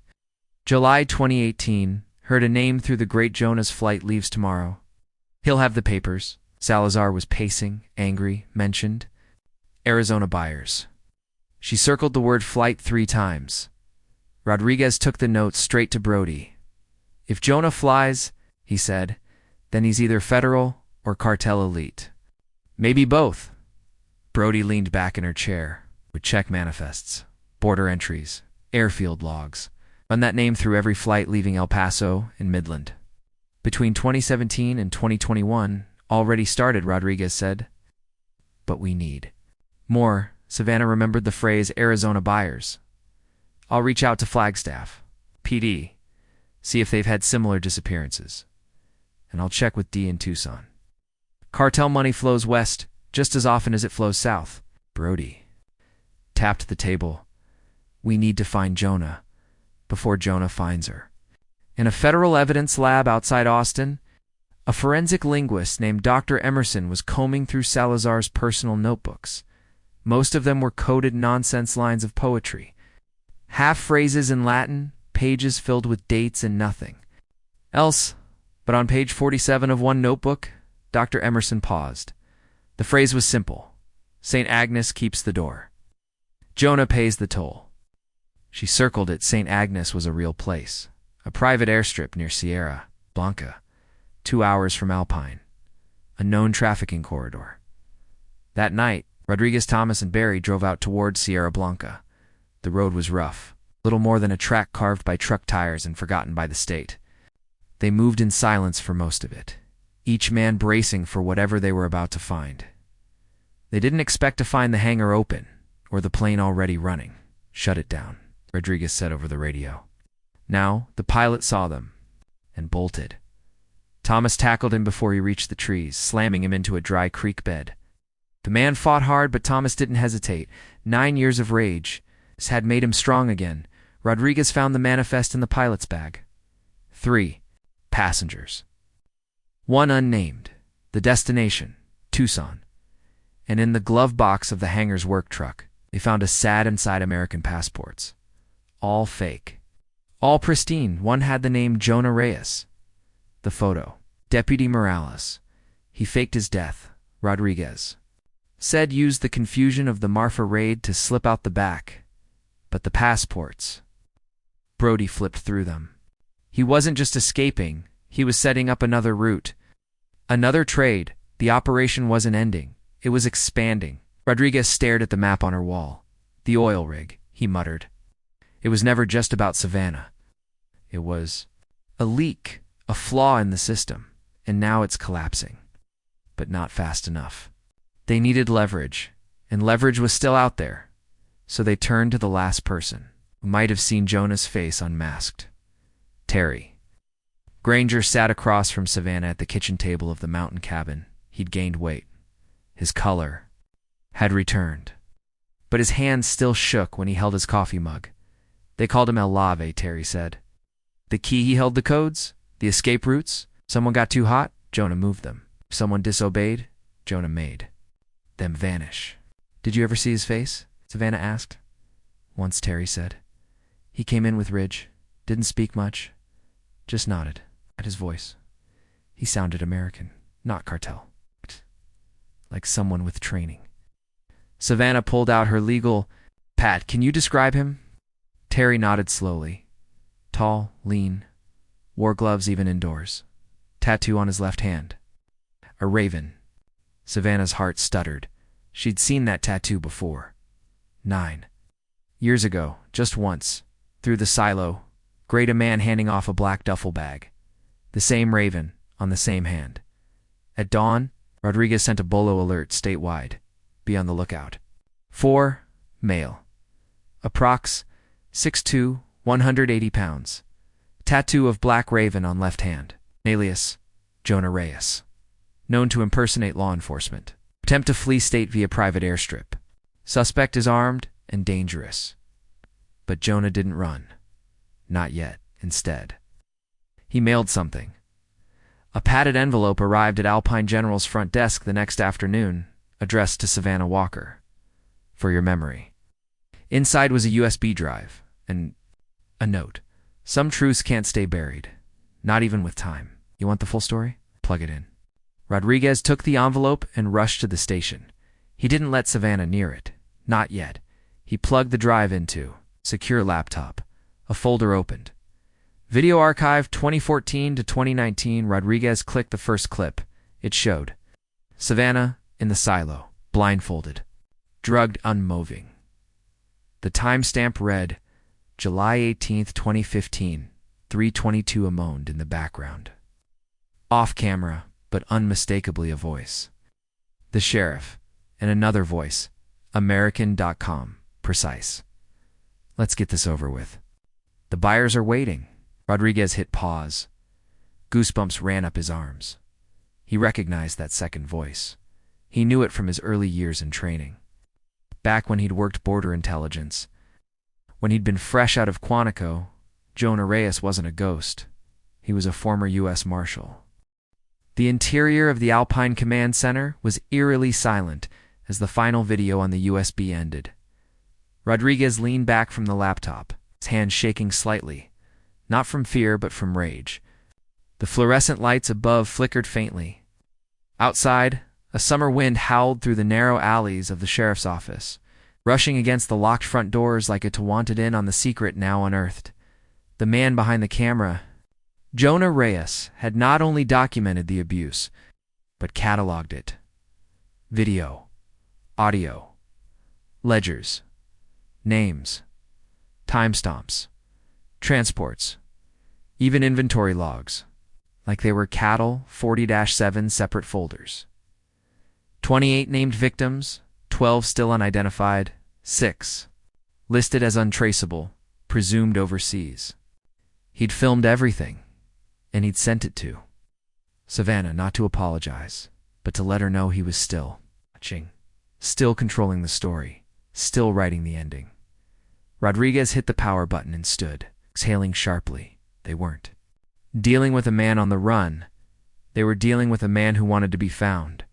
July 2018, heard a name through the Great Jonah's flight leaves tomorrow. He'll have the papers. Salazar was pacing, angry, mentioned. Arizona buyers. She circled the word flight 3 times. Rodriguez took the note straight to Brody. If Jonah flies, he said, then he's either federal or cartel elite. Maybe both. Brody leaned back in her chair, with check manifests, border entries, airfield logs. Run that name through every flight leaving El Paso and Midland. Between 2017 and 2021, already started, Rodriguez said. But we need more. Savannah remembered the phrase Arizona buyers. I'll reach out to Flagstaff, PD, see if they've had similar disappearances. And I'll check with D in Tucson. Cartel money flows west just as often as it flows south. Brody tapped the table. We need to find Jonah. before Jonah finds her. In a federal evidence lab outside Austin, a forensic linguist named Dr. Emerson was combing through Salazar's personal notebooks. Most of them were coded nonsense lines of poetry. Half phrases in Latin, pages filled with dates and nothing else. But on page 47 of one notebook, Dr. Emerson paused. The phrase was simple. St. Agnes keeps the door. Jonah pays the toll. She circled it. St. Agnes was a real place. A private airstrip near Sierra Blanca, 2 hours from Alpine. A known trafficking corridor. That night, Rodriguez, Thomas, and Barry drove out towards Sierra Blanca. The road was rough, little more than a track carved by truck tires and forgotten by the state. They moved in silence for most of it, each man bracing for whatever they were about to find. They didn't expect to find the hangar open, or the plane already running. Shut it down, Rodriguez said over the radio. Now, the pilot saw them, and bolted. Thomas tackled him before he reached the trees, slamming him into a dry creek bed. The man fought hard, but Thomas didn't hesitate. 9 years of rage had made him strong again. Rodriguez found the manifest in the pilot's bag. 3 passengers. 1 unnamed. The destination, Tucson. And in the glove box of the hangar's work truck, they found a sad inside American passports. All fake. All pristine. One had the name Jonah Reyes. The photo. Deputy Morales. He faked his death. Rodriguez said used the confusion of the Marfa raid to slip out the back. But the passports. Brody flipped through them. He wasn't just escaping, he was setting up another route. Another trade. The operation wasn't ending. It was expanding. Rodriguez stared at the map on her wall. The oil rig, he muttered. It was never just about Savannah. It was a leak, a flaw in the system, and now it's collapsing. But not fast enough. They needed leverage, and leverage was still out there. So they turned to the last person, who might have seen Jonah's face unmasked. Terry. Granger sat across from Savannah at the kitchen table of the mountain cabin. He'd gained weight. His color had returned. But his hands still shook when he held his coffee mug. They called him El Lave, Terry said. The key he held the codes? The escape routes? Someone got too hot? Jonah moved them. Someone disobeyed? Jonah made them vanish. Did you ever see his face? Savannah asked. Once, Terry said. He came in with Ridge. Didn't speak much. Just nodded at his voice. He sounded American, not cartel. Like someone with training. Savannah pulled out her legal pad. Can you describe him? Terry nodded slowly. Tall, lean, wore gloves even indoors. Tattoo on his left hand. A raven. Savannah's heart stuttered. She'd seen that tattoo before. 9 years ago, just once. Through the silo, grayed a man handing off a black duffel bag. The same raven, on the same hand. At dawn, Rodriguez sent a bolo alert statewide. Be on the lookout. 4, male. Approx. 6'2", 180 pounds. Tattoo of black raven on left hand. Alias, Jonah Reyes. Known to impersonate law enforcement. Attempt to flee state via private airstrip. Suspect is armed and dangerous. But Jonah didn't run. Not yet. Instead, he mailed something. A padded envelope arrived at Alpine General's front desk the next afternoon, addressed to Savannah Walker. For your memory. Inside was a USB drive and a note. Some truths can't stay buried. Not even with time. You want the full story? Plug it in. Rodriguez took the envelope and rushed to the station. He didn't let Savannah near it. Not yet. He plugged the drive into secure laptop. A folder opened. Video archive 2014 to 2019. Rodriguez clicked the first clip. It showed Savannah in the silo, blindfolded, drugged, unmoving. The timestamp read July 18, 2015, 3:22 a.m. in the background. Off camera, but unmistakably a voice. The sheriff, and another voice, American.com, precise. Let's get this over with. The buyers are waiting. Rodriguez hit pause. Goosebumps ran up his arms. He recognized that second voice. He knew it from his early years in training. Back when he'd worked border intelligence, when he'd been fresh out of Quantico, Jonah Reyes wasn't a ghost. He was a former U.S. Marshal. The interior of the Alpine Command Center was eerily silent as the final video on the USB ended. Rodriguez leaned back from the laptop, his hand shaking slightly, not from fear but from rage. The fluorescent lights above flickered faintly. Outside, a summer wind howled through the narrow alleys of the sheriff's office, rushing against the locked front doors like it wanted in on the secret now unearthed. The man behind the camera, Jonah Reyes, had not only documented the abuse, but cataloged it. Video, audio, ledgers, names, timestamps, transports, even inventory logs, like they were cattle 40-7 separate folders. 28 named victims, 12 still unidentified, 6 listed as untraceable, presumed overseas. He'd filmed everything, and he'd sent it to Savannah, not to apologize, but to let her know he was still watching, still controlling the story, still writing the ending. Rodriguez hit the power button and stood, exhaling sharply. They weren't dealing with a man on the run. They were dealing with a man who wanted to be found.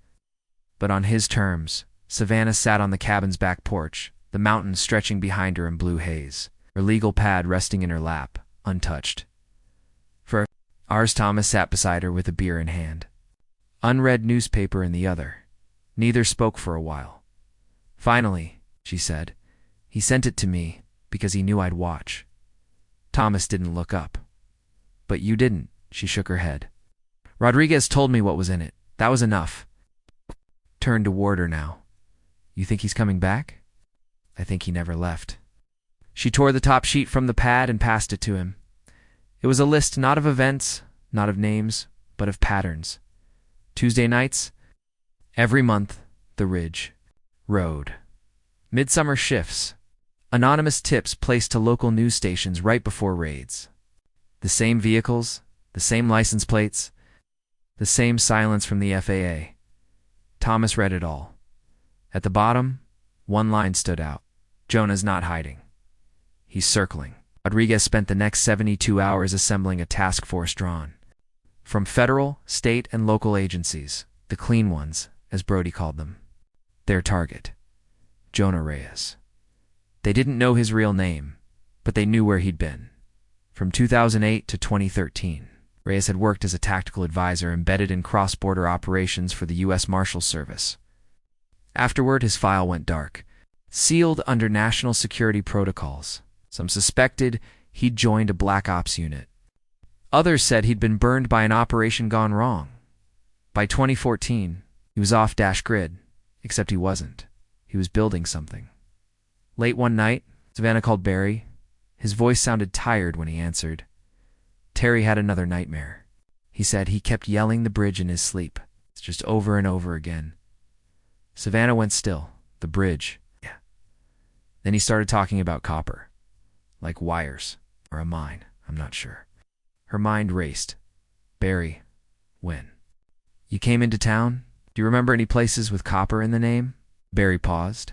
But on his terms. Savannah sat on the cabin's back porch, the mountains stretching behind her in blue haze, her legal pad resting in her lap, untouched. For hours Thomas sat beside her with a beer in hand, unread newspaper in the other. Neither spoke for a while. Finally, she said, he sent it to me because he knew I'd watch. Thomas didn't look up. But you didn't, she shook her head. Rodriguez told me what was in it. That was enough. Turned toward her now. You think he's coming back? I think he never left. She tore the top sheet from the pad and passed it to him. It was a list not of events, not of names, but of patterns. Tuesday nights, every month, the Ridge Road. Midsummer shifts, anonymous tips placed to local news stations right before raids. The same vehicles, the same license plates, the same silence from the FAA. Thomas read it all. At the bottom, one line stood out. Jonah's not hiding. He's circling. Rodriguez spent the next 72 hours assembling a task force drawn from federal, state, and local agencies, the clean ones, as Brody called them. Their target, Jonah Reyes. They didn't know his real name, but they knew where he'd been. From 2008 to 2013, Reyes had worked as a tactical advisor embedded in cross-border operations for the U.S. Marshals Service. Afterward, his file went dark, sealed under national security protocols. Some suspected he'd joined a black ops unit. Others said he'd been burned by an operation gone wrong. By 2014, he was off grid, except he wasn't. He was building something. Late one night, Savannah called Barry. His voice sounded tired when he answered. Terry had another nightmare. He said he kept yelling the bridge in his sleep, just over and over again. Savannah went still. The bridge. Yeah. Then he started talking about copper. Like wires. Or a mine. I'm not sure. Her mind raced. Barry. When? You came into town? Do you remember any places with copper in the name? Barry paused.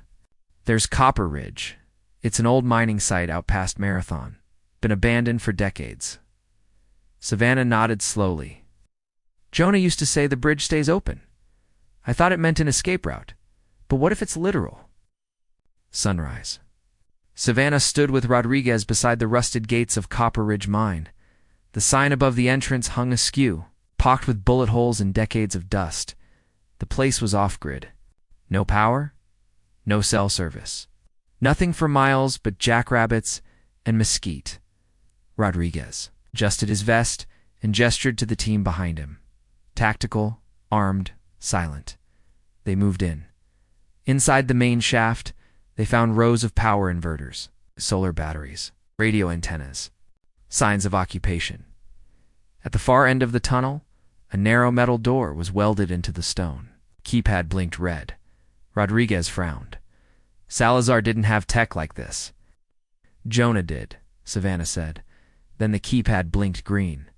There's Copper Ridge. It's an old mining site out past Marathon. Been abandoned for decades. Savannah nodded slowly. Jonah used to say the bridge stays open. I thought it meant an escape route. But what if it's literal? Sunrise. Savannah stood with Rodriguez beside the rusted gates of Copper Ridge Mine. The sign above the entrance hung askew, pocked with bullet holes and decades of dust. The place was off-grid. No power, no cell service. Nothing for miles but jackrabbits and mesquite. Rodriguez adjusted his vest and gestured to the team behind him. Tactical, armed, silent. They moved in. Inside the main shaft, they found rows of power inverters, solar batteries, radio antennas, signs of occupation. At the far end of the tunnel, a narrow metal door was welded into the stone. Keypad blinked red. Rodriguez frowned. Salazar didn't have tech like this. Jonah did, Savannah said. Then the keypad blinked green.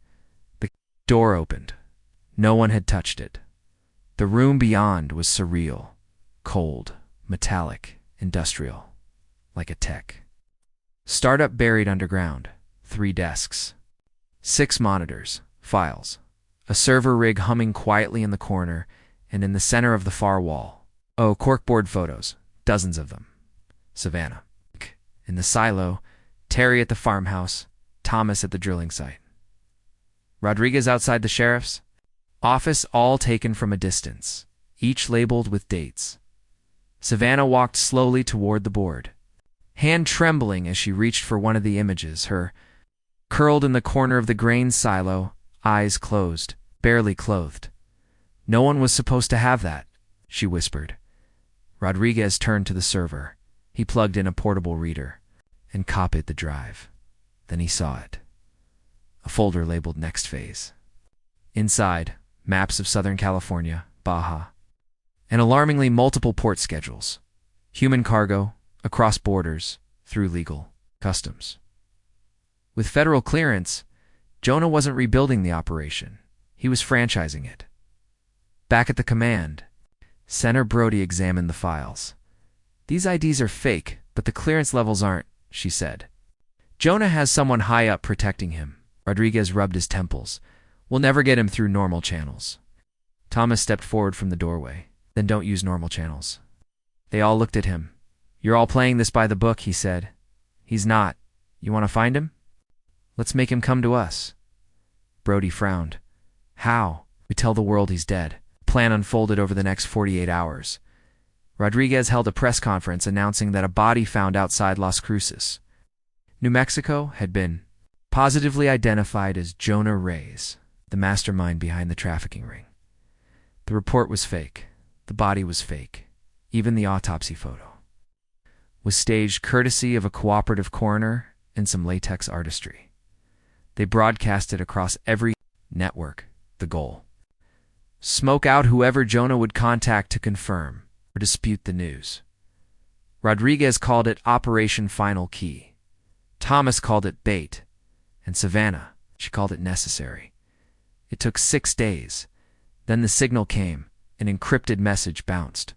The door opened. No one had touched it. The room beyond was surreal, cold, metallic, industrial, like a tech startup buried underground. 3 desks, 6 monitors, files, a server rig humming quietly in the corner, and in the center of the far wall. Oh, corkboard photos, dozens of them. Savannah. In the silo, Terry at the farmhouse, Thomas at the drilling site. Rodriguez outside the sheriff's office, all taken from a distance, each labeled with dates. Savannah walked slowly toward the board, hand trembling as she reached for one of the images, her curled in the corner of the grain silo, eyes closed, barely clothed. No one was supposed to have that, she whispered. Rodriguez turned to the server. He plugged in a portable reader and copied the drive. Then he saw it. A folder labeled Next Phase. Inside, maps of Southern California, Baja, and alarmingly multiple port schedules. Human cargo, across borders, through legal customs. With federal clearance, Jonah wasn't rebuilding the operation. He was franchising it. Back at the command, Senator Brody examined the files. These IDs are fake, but the clearance levels aren't, she said. Jonah has someone high up protecting him. Rodriguez rubbed his temples. We'll never get him through normal channels. Thomas stepped forward from the doorway. Then don't use normal channels. They all looked at him. You're all playing this by the book, he said. He's not. You want to find him? Let's make him come to us. Brody frowned. How? We tell the world he's dead. Plan unfolded over the next 48 hours. Rodriguez held a press conference announcing that a body found outside Las Cruces, New Mexico, had been positively identified as Jonah Reyes, the mastermind behind the trafficking ring. The report was fake. The body was fake. Even the autopsy photo was staged courtesy of a cooperative coroner and some latex artistry. They broadcast it across every network. The goal: smoke out whoever Jonah would contact to confirm or dispute the news. Rodriguez called it Operation Final Key. Thomas called it bait. And Savannah, she called it necessary. It took 6 days. Then the signal came. An encrypted message bounced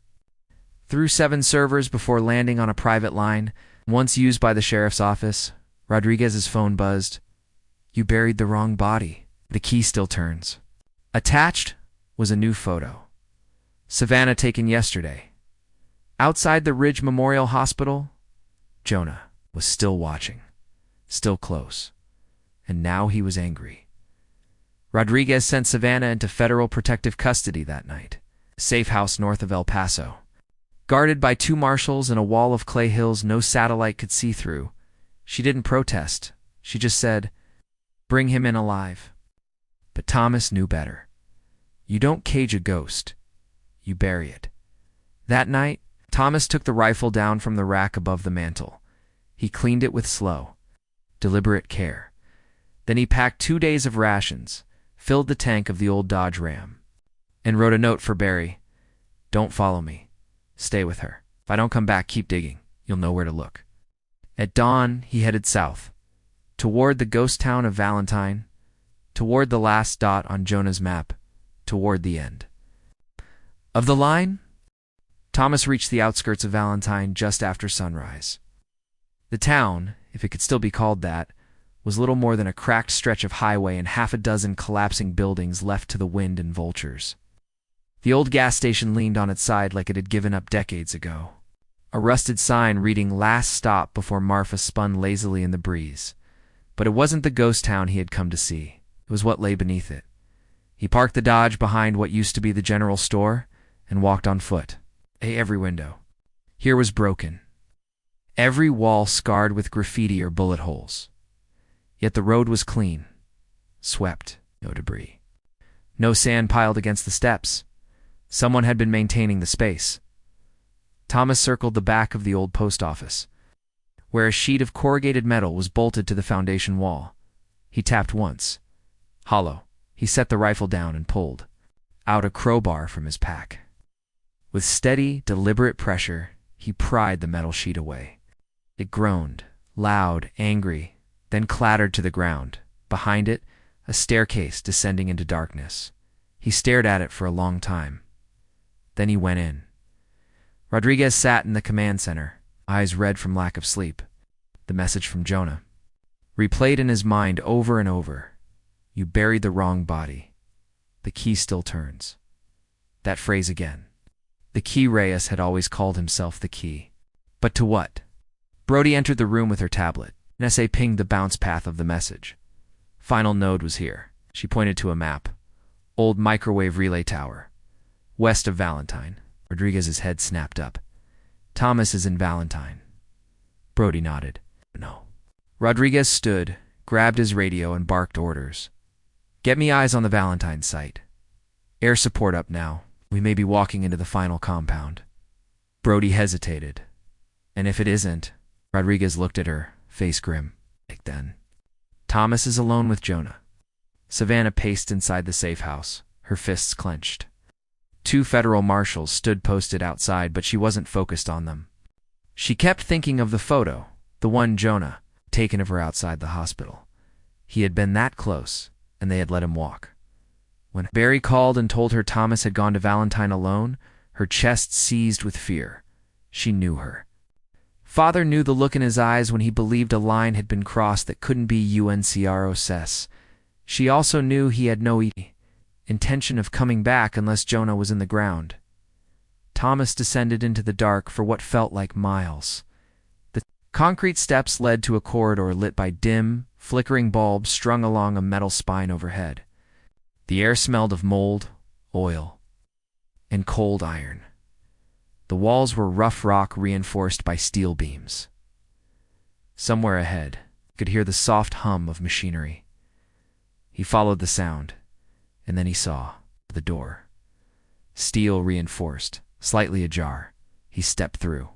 through 7 servers before landing on a private line, once used by the sheriff's office. Rodriguez's phone buzzed. You buried the wrong body. The key still turns. Attached was a new photo. Savannah taken yesterday. Outside the Ridge Memorial Hospital, Jonah was still watching, still close. And now he was angry. Rodriguez sent Savannah into federal protective custody that night, a safe house north of El Paso. Guarded by 2 marshals and a wall of clay hills no satellite could see through, she didn't protest. She just said, bring him in alive. But Thomas knew better. You don't cage a ghost. You bury it. That night, Thomas took the rifle down from the rack above the mantel. He cleaned it with slow, deliberate care. Then he packed 2 days of rations, filled the tank of the old Dodge Ram, and wrote a note for Barry. Don't follow me. Stay with her. If I don't come back, keep digging. You'll know where to look. At dawn, he headed south, toward the ghost town of Valentine, toward the last dot on Jonah's map, toward the end of the line. Thomas reached the outskirts of Valentine just after sunrise. The town, if it could still be called that, was little more than a cracked stretch of highway and 6 collapsing buildings left to the wind and vultures. The old gas station leaned on its side like it had given up decades ago. A rusted sign reading "Last Stop" before Marfa spun lazily in the breeze. But it wasn't the ghost town he had come to see. It was what lay beneath it. He parked the Dodge behind what used to be the general store and walked on foot. Every window here was broken. Every wall scarred with graffiti or bullet holes. Yet the road was clean, swept, no debris. No sand piled against the steps. Someone had been maintaining the space. Thomas circled the back of the old post office, where a sheet of corrugated metal was bolted to the foundation wall. He tapped once. Hollow. He set the rifle down and pulled out a crowbar from his pack. With steady, deliberate pressure, he pried the metal sheet away. It groaned, loud, angry, then clattered to the ground. Behind it, a staircase descending into darkness. He stared at it for a long time. Then he went in. Rodriguez sat in the command center, eyes red from lack of sleep. The message from Jonah. replayed in his mind over and over. You buried the wrong body. The key still turns. That phrase again. The key. Reyes had always called himself the key. But to what? Brody entered the room with her tablet. An SA pinged the bounce path of the message. Final node was here. She pointed to a map. Old microwave relay tower. West of Valentine. Rodriguez's head snapped up. Thomas is in Valentine. Brody nodded. No. Rodriguez stood, grabbed his radio, and barked orders. Get me eyes on the Valentine site. Air support up now. We may be walking into the final compound. Brody hesitated. And if it isn't? Rodriguez looked at her, face grim. Like then. Thomas is alone with Jonah. Savannah paced inside the safe house, her fists clenched. 2 federal marshals stood posted outside, but she wasn't focused on them. She kept thinking of the photo, the one Jonah taken of her outside the hospital. He had been that close, and they had let him walk. When Barry called and told her Thomas had gone to Valentine alone, her chest seized with fear. She knew her. Father knew the look in his eyes when he believed a line had been crossed that couldn't be UNCROS. She also knew he had no intention of coming back unless Jonah was in the ground. Thomas descended into the dark for what felt like miles. The concrete steps led to a corridor lit by dim, flickering bulbs strung along a metal spine overhead. The air smelled of mold, oil, and cold iron. The walls were rough rock reinforced by steel beams. Somewhere ahead, he could hear the soft hum of machinery. He followed the sound, and then he saw the door. Steel reinforced, slightly ajar. He stepped through.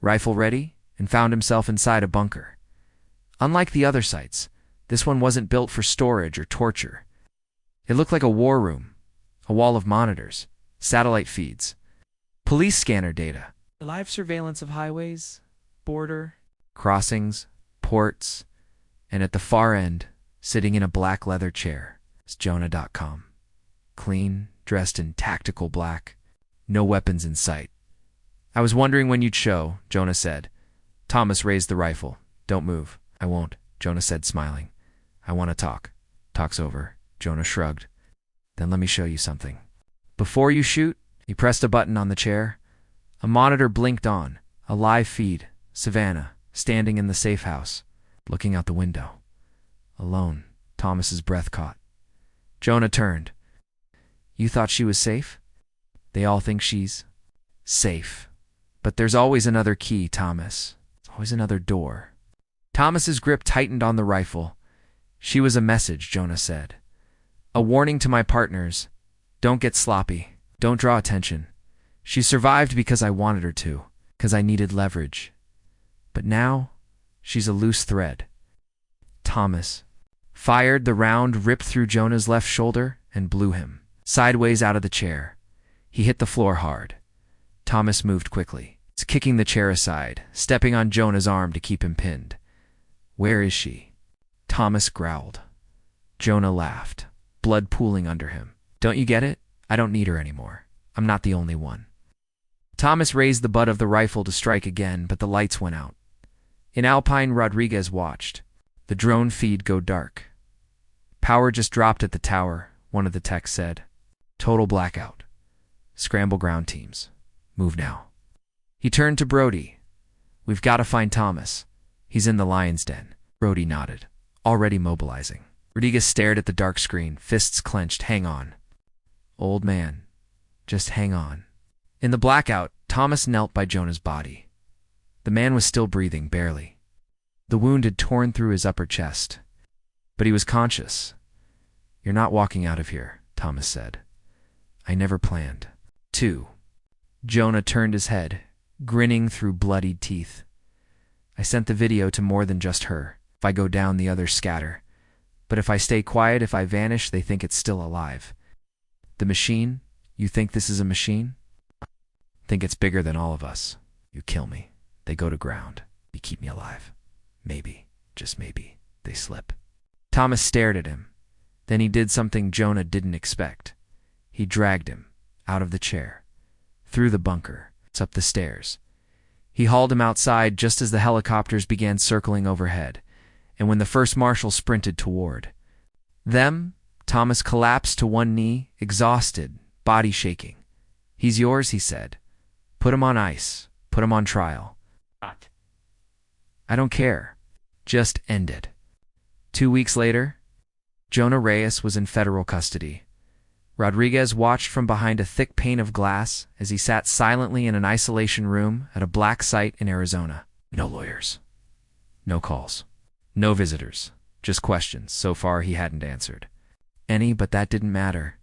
Rifle ready, and found himself inside a bunker. Unlike the other sites, this one wasn't built for storage or torture. It looked like a war room, a wall of monitors, satellite feeds, police scanner data, live surveillance of highways, border, crossings, ports, and at the far end, sitting in a black leather chair, is Jonah.com. Clean, dressed in tactical black, no weapons in sight. I was wondering when you'd show, Jonah said. Thomas raised the rifle. Don't move. I won't, Jonah said, smiling. I want to talk. Talk's over. Jonah shrugged. Then let me show you something. Before you shoot, he pressed a button on the chair. A monitor blinked on. A live feed. Savannah, standing in the safe house, looking out the window. Alone, Thomas's breath caught. Jonah turned. You thought she was safe? They all think she's safe. But there's always another key, Thomas. Always another door. Thomas's grip tightened on the rifle. She was a message, Jonah said. A warning to my partners. Don't get sloppy. Don't draw attention. She survived because I wanted her to, because I needed leverage. But now, she's a loose thread. Thomas fired. The round ripped through Jonah's left shoulder and blew him sideways out of the chair. He hit the floor hard. Thomas moved quickly, kicking the chair aside, stepping on Jonah's arm to keep him pinned. Where is she? Thomas growled. Jonah laughed, blood pooling under him. Don't you get it? I don't need her anymore. I'm not the only one. Thomas raised the butt of the rifle to strike again, but the lights went out. In Alpine, Rodriguez watched the drone feed go dark. Power just dropped at the tower, one of the techs said. Total blackout. Scramble ground teams. Move now. He turned to Brody. We've got to find Thomas. He's in the lion's den. Brody nodded, already mobilizing. Rodriguez stared at the dark screen, fists clenched. Hang on. Old man, just hang on. In the blackout, Thomas knelt by Jonah's body. The man was still breathing, barely. The wound had torn through his upper chest. But he was conscious. You're not walking out of here, Thomas said. I never planned. 2. Jonah turned his head, grinning through bloodied teeth. I sent the video to more than just her. If I go down, the others scatter. But if I stay quiet, if I vanish, they think it's still alive. The machine? You think this is a machine? Think it's bigger than all of us. You kill me. They go to ground. You keep me alive. Maybe, just maybe, they slip. Thomas stared at him. Then he did something Jonah didn't expect. He dragged him out of the chair, through the bunker, up the stairs. He hauled him outside just as the helicopters began circling overhead. and when the first marshal sprinted toward them, Thomas collapsed to one knee, exhausted, body shaking. "He's yours," he said. "Put him on ice. Put him on trial." Not. "I don't care. Just end it." 2 weeks later, Jonah Reyes was in federal custody. Rodriguez watched from behind a thick pane of glass as he sat silently in an isolation room at a black site in Arizona. No lawyers. No calls. No visitors. Just questions so far he hadn't answered any, but that didn't matter.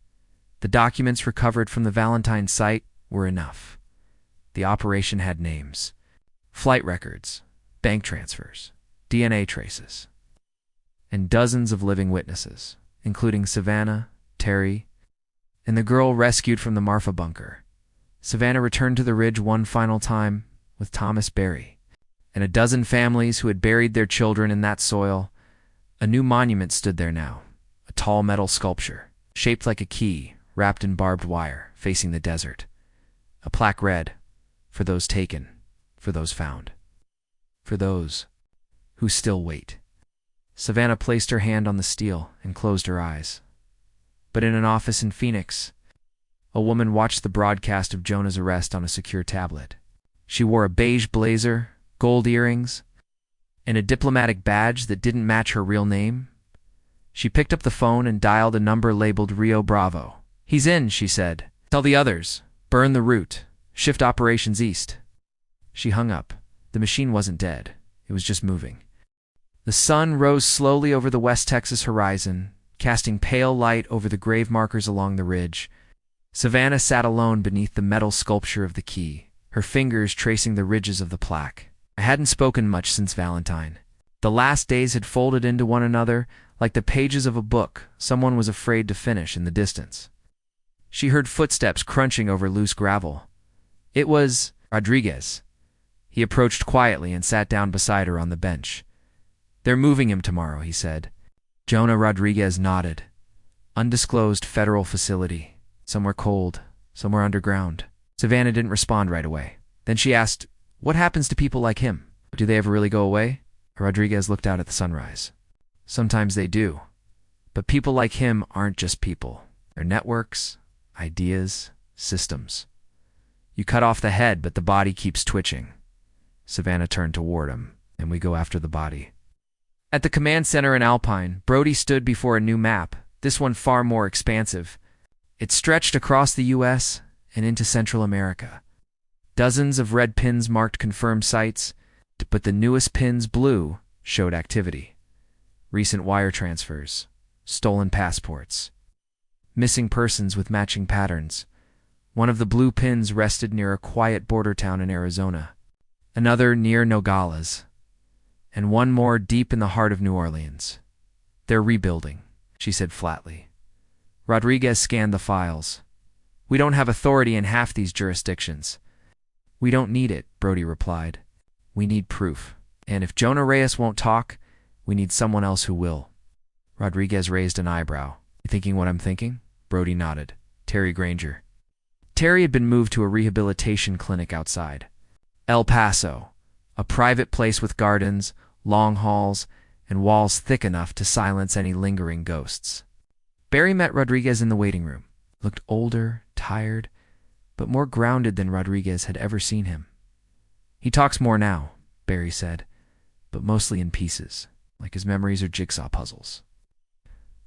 The documents recovered from the Valentine site were enough. The operation had names, flight records, bank transfers, DNA traces, and dozens of living witnesses, including Savannah, Terry, and the girl rescued from the Marfa bunker. Savannah returned to the ridge one final time with Thomas Barry, and a dozen families who had buried their children in that soil. A new monument stood there now, a tall metal sculpture, shaped like a key, wrapped in barbed wire, facing the desert. A plaque read, "For those taken, for those found, for those who still wait." Savannah placed her hand on the steel and closed her eyes. But in an office in Phoenix, a woman watched the broadcast of Jonah's arrest on a secure tablet. She wore a beige blazer, gold earrings, and a diplomatic badge that didn't match her real name. She picked up the phone and dialed a number labeled Rio Bravo. "He's in," she said. "Tell the others. Burn the route. Shift operations east." She hung up. The machine wasn't dead. It was just moving. The sun rose slowly over the West Texas horizon, casting pale light over the grave markers along the ridge. Savannah sat alone beneath the metal sculpture of the key, her fingers tracing the ridges of the plaque. I hadn't spoken much since Valentine. The last days had folded into one another like the pages of a book someone was afraid to finish in the distance. She heard footsteps crunching over loose gravel. It was Rodriguez. He approached quietly and sat down beside her on the bench. "They're moving him tomorrow," he said. Jonah Rodriguez nodded. "Undisclosed federal facility. Somewhere cold, somewhere underground." Savannah didn't respond right away. Then she asked, "What happens to people like him? Do they ever really go away?" Rodriguez looked out at the sunrise. "Sometimes they do. But people like him aren't just people. They're networks, ideas, systems. You cut off the head, but the body keeps twitching." Savannah turned toward him, and we go after the body. At the command center in Alpine, Brody stood before a new map, this one far more expansive. It stretched across the U.S. and into Central America. Dozens of red pins marked confirmed sites, but the newest pins, blue, showed activity. Recent wire transfers, stolen passports, missing persons with matching patterns. One of the blue pins rested near a quiet border town in Arizona, another near Nogales, and one more deep in the heart of New Orleans. "They're rebuilding," she said flatly. Rodriguez scanned the files. "We don't have authority in half these jurisdictions." "We don't need it," Brody replied. "We need proof. And if Jonah Reyes won't talk, we need someone else who will." Rodriguez raised an eyebrow. "You thinking what I'm thinking?" Brody nodded. "Terry Granger." Terry had been moved to a rehabilitation clinic outside El Paso, a private place with gardens, long halls, and walls thick enough to silence any lingering ghosts. Barry met Rodriguez in the waiting room, looked older, tired, but more grounded than Rodriguez had ever seen him. "He talks more now," Barry said, "but mostly in pieces, like his memories are jigsaw puzzles."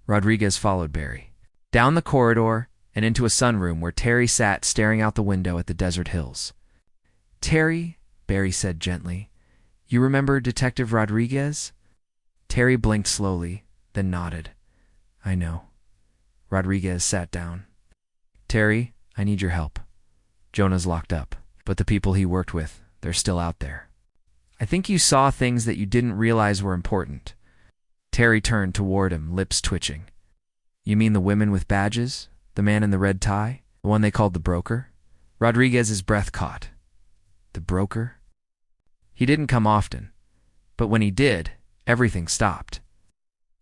Rodriguez followed Barry down the corridor and into a sunroom where Terry sat staring out the window at the desert hills. "Terry," Barry said gently, "you remember Detective Rodriguez?" Terry blinked slowly, then nodded. "I know." Rodriguez sat down. "Terry, I need your help. Jonah's locked up, but the people he worked with, they're still out there. I think you saw things that you didn't realize were important." Terry turned toward him, lips twitching. "You mean the women with badges? The man in the red tie? The one they called the broker?" Rodriguez's breath caught. The broker? He didn't come often, but when he did, everything stopped.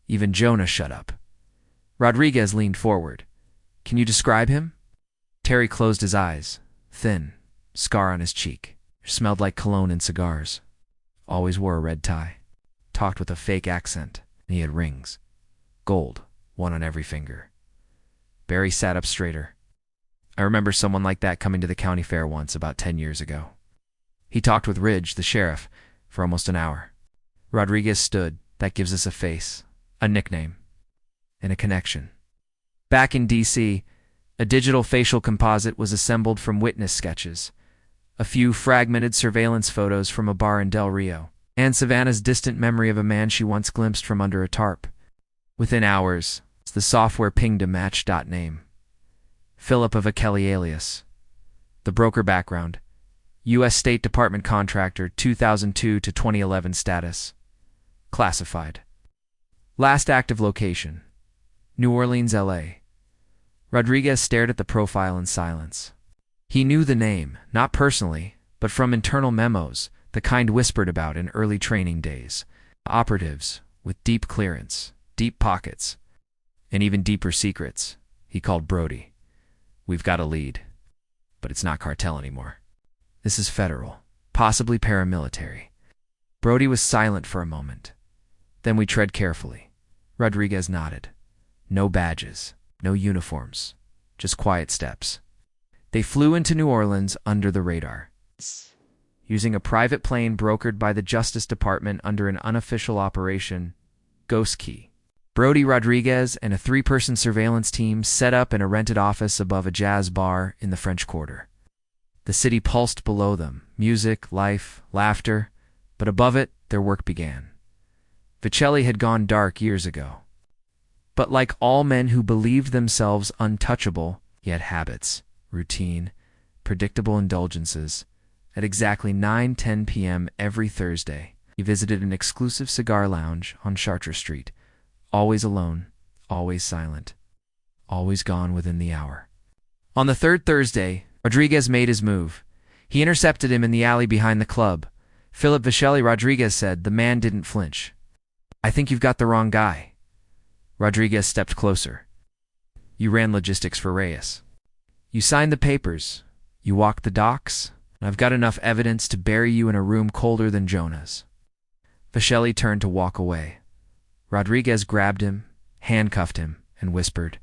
Even Jonah shut up. Rodriguez leaned forward. "Can you describe him?" Terry closed his eyes. Thin, scar on his cheek. Smelled like cologne and cigars. Always wore a red tie. talked with a fake accent, and he had rings. Gold, one on every finger. Barry sat up straighter. I remember someone like that coming to the county fair once, about 10 years ago. He talked with Ridge, the sheriff, for almost an hour. Rodriguez stood. That gives us a face, a nickname, and a connection. Back in D.C., a digital facial composite was assembled from witness sketches, a few fragmented surveillance photos from a bar in Del Rio, and Savannah's distant memory of a man she once glimpsed from under a tarp. Within hours, the software pinged a match. Name: Philip of a Kelly alias. The broker background: U.S. State Department contractor, 2002 to 2011 status. Classified. Last active location: New Orleans, L.A. Rodriguez stared at the profile in silence. He knew the name, not personally, but from internal memos, the kind whispered about in early training days. Operatives with deep clearance, deep pockets, and even deeper secrets. He called Brody. We've got a lead, but it's not cartel anymore. This is federal, possibly paramilitary. Brody was silent for a moment. Then we tread carefully. Rodriguez nodded. No badges, no uniforms, just quiet steps. They flew into New Orleans under the radar, using a private plane brokered by the Justice Department under an unofficial operation, Ghost Key. Brody, Rodriguez, and a 3-person surveillance team set up in a rented office above a jazz bar in the French Quarter. The city pulsed below them, music, life, laughter, but above it, their work began. Vicelli had gone dark years ago. But like all men who believed themselves untouchable, he had habits, routine, predictable indulgences. At exactly 9:10 p.m. every Thursday, he visited an exclusive cigar lounge on Chartres Street, always alone, always silent, always gone within the hour. On the third Thursday, Rodriguez made his move. He intercepted him in the alley behind the club. Philip Vicelli, Rodriguez said. The man didn't flinch. I think you've got the wrong guy. Rodriguez stepped closer. You ran logistics for Reyes. You signed the papers. You walked the docks. And I've got enough evidence to bury you in a room colder than Jonah's. Vicelli turned to walk away. Rodriguez grabbed him, handcuffed him, and whispered,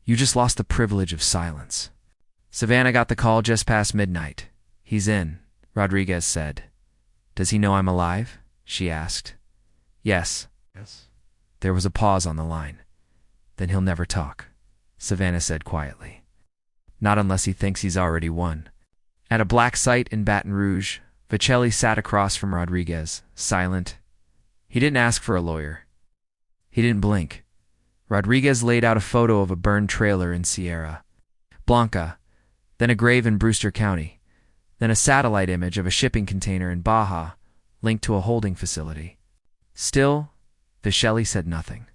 You just lost the privilege of silence. Savannah got the call just past midnight. He's in, Rodriguez said. Does he know I'm alive? She asked. Yes. There was a pause on the line. Then he'll never talk, Savannah said quietly. Not unless he thinks he's already won. At a black site in Baton Rouge, Vicelli sat across from Rodriguez, silent. He didn't ask for a lawyer. He didn't blink. Rodriguez laid out a photo of a burned trailer in Sierra Blanca, then a grave in Brewster County, then a satellite image of a shipping container in Baja, linked to a holding facility. Still, Vicelli said nothing.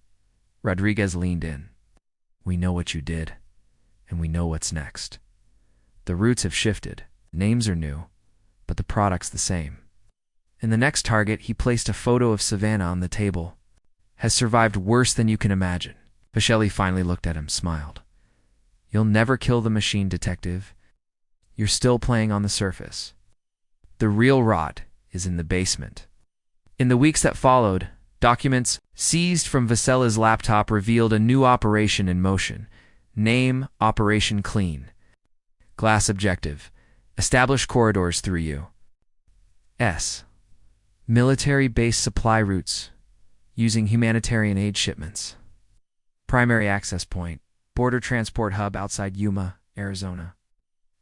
Rodriguez leaned in. We know what you did, and we know what's next. The routes have shifted, names are new, but the product's the same. In the next target, he placed a photo of Savannah on the table. Has survived worse than you can imagine. Vicelli finally looked at him, smiled. You'll never kill the machine, detective. You're still playing on the surface. The real rot is in the basement. In the weeks that followed, documents seized from Vicelli's laptop revealed a new operation in motion. Name: Operation Clean. Glass objective: establish corridors through you. S. Military base supply routes, using humanitarian aid shipments. Primary access point: border transport hub outside Yuma, Arizona.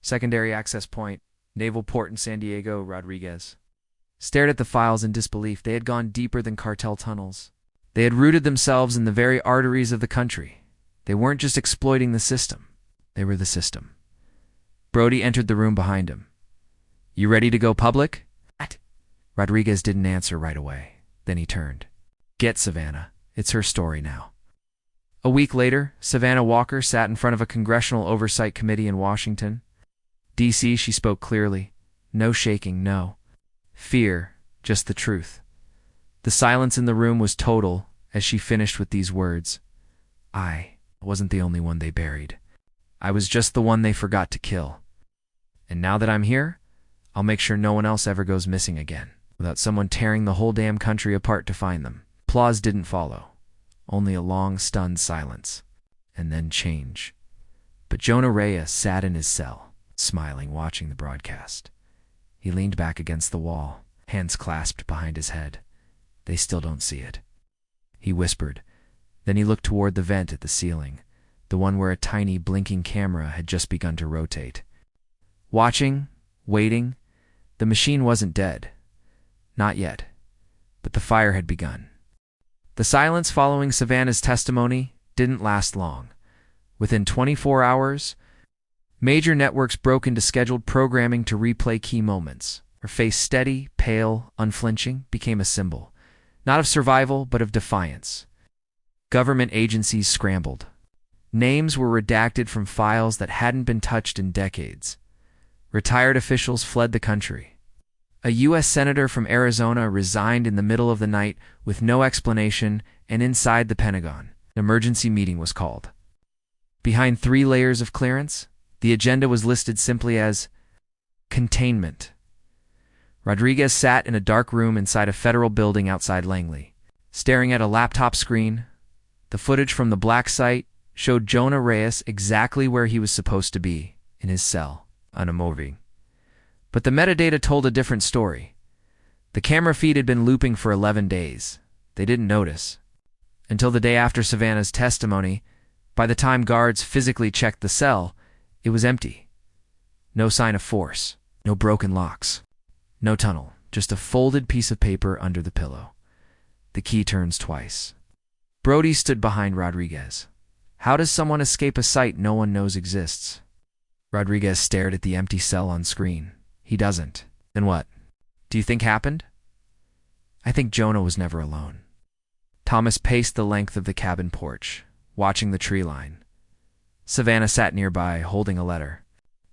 Secondary access point: naval port in San Diego. Rodriguez stared at the files in disbelief. They had gone deeper than cartel tunnels. They had rooted themselves in the very arteries of the country. They weren't just exploiting the system. They were the system. Brody entered the room behind him. You ready to go public? What? Rodriguez didn't answer right away. Then he turned. Get Savannah. It's her story now. A week later, Savannah Walker sat in front of a congressional oversight committee in Washington. D.C., she spoke clearly. No shaking, no fear, just the truth. The silence in the room was total as she finished with these words. I wasn't the only one they buried. I was just the one they forgot to kill. And now that I'm here, I'll make sure no one else ever goes missing again. without someone tearing the whole damn country apart to find them. Applause didn't follow, only a long, stunned silence, and then change. But Jonah Reyes sat in his cell, smiling, watching the broadcast. He leaned back against the wall, hands clasped behind his head. They still don't see it, he whispered. Then he looked toward the vent at the ceiling, the one where a tiny, blinking camera had just begun to rotate. Watching, waiting, the machine wasn't dead. Not yet. But the fire had begun. The silence following Savannah's testimony didn't last long. Within 24 hours, major networks broke into scheduled programming to replay key moments. Her face, steady, pale, unflinching, became a symbol, not of survival, but of defiance. Government agencies scrambled. Names were redacted from files that hadn't been touched in decades. Retired officials fled the country. A U.S. senator from Arizona resigned in the middle of the night with no explanation, and inside the Pentagon, an emergency meeting was called. Behind 3 layers of clearance, the agenda was listed simply as containment. Rodriguez sat in a dark room inside a federal building outside Langley, staring at a laptop screen. The footage from the black site showed Jonah Reyes exactly where he was supposed to be, in his cell, unmoving. But the metadata told a different story. The camera feed had been looping for 11 days. They didn't notice. Until the day after Savannah's testimony, by the time guards physically checked the cell, it was empty. No sign of force, no broken locks, no tunnel, just a folded piece of paper under the pillow. The key turns twice. Brody stood behind Rodriguez. How does someone escape a site no one knows exists? Rodriguez stared at the empty cell on screen. He doesn't. Then what? Do you think happened? I think Jonah was never alone. Thomas paced the length of the cabin porch, watching the tree line. Savannah sat nearby, holding a letter.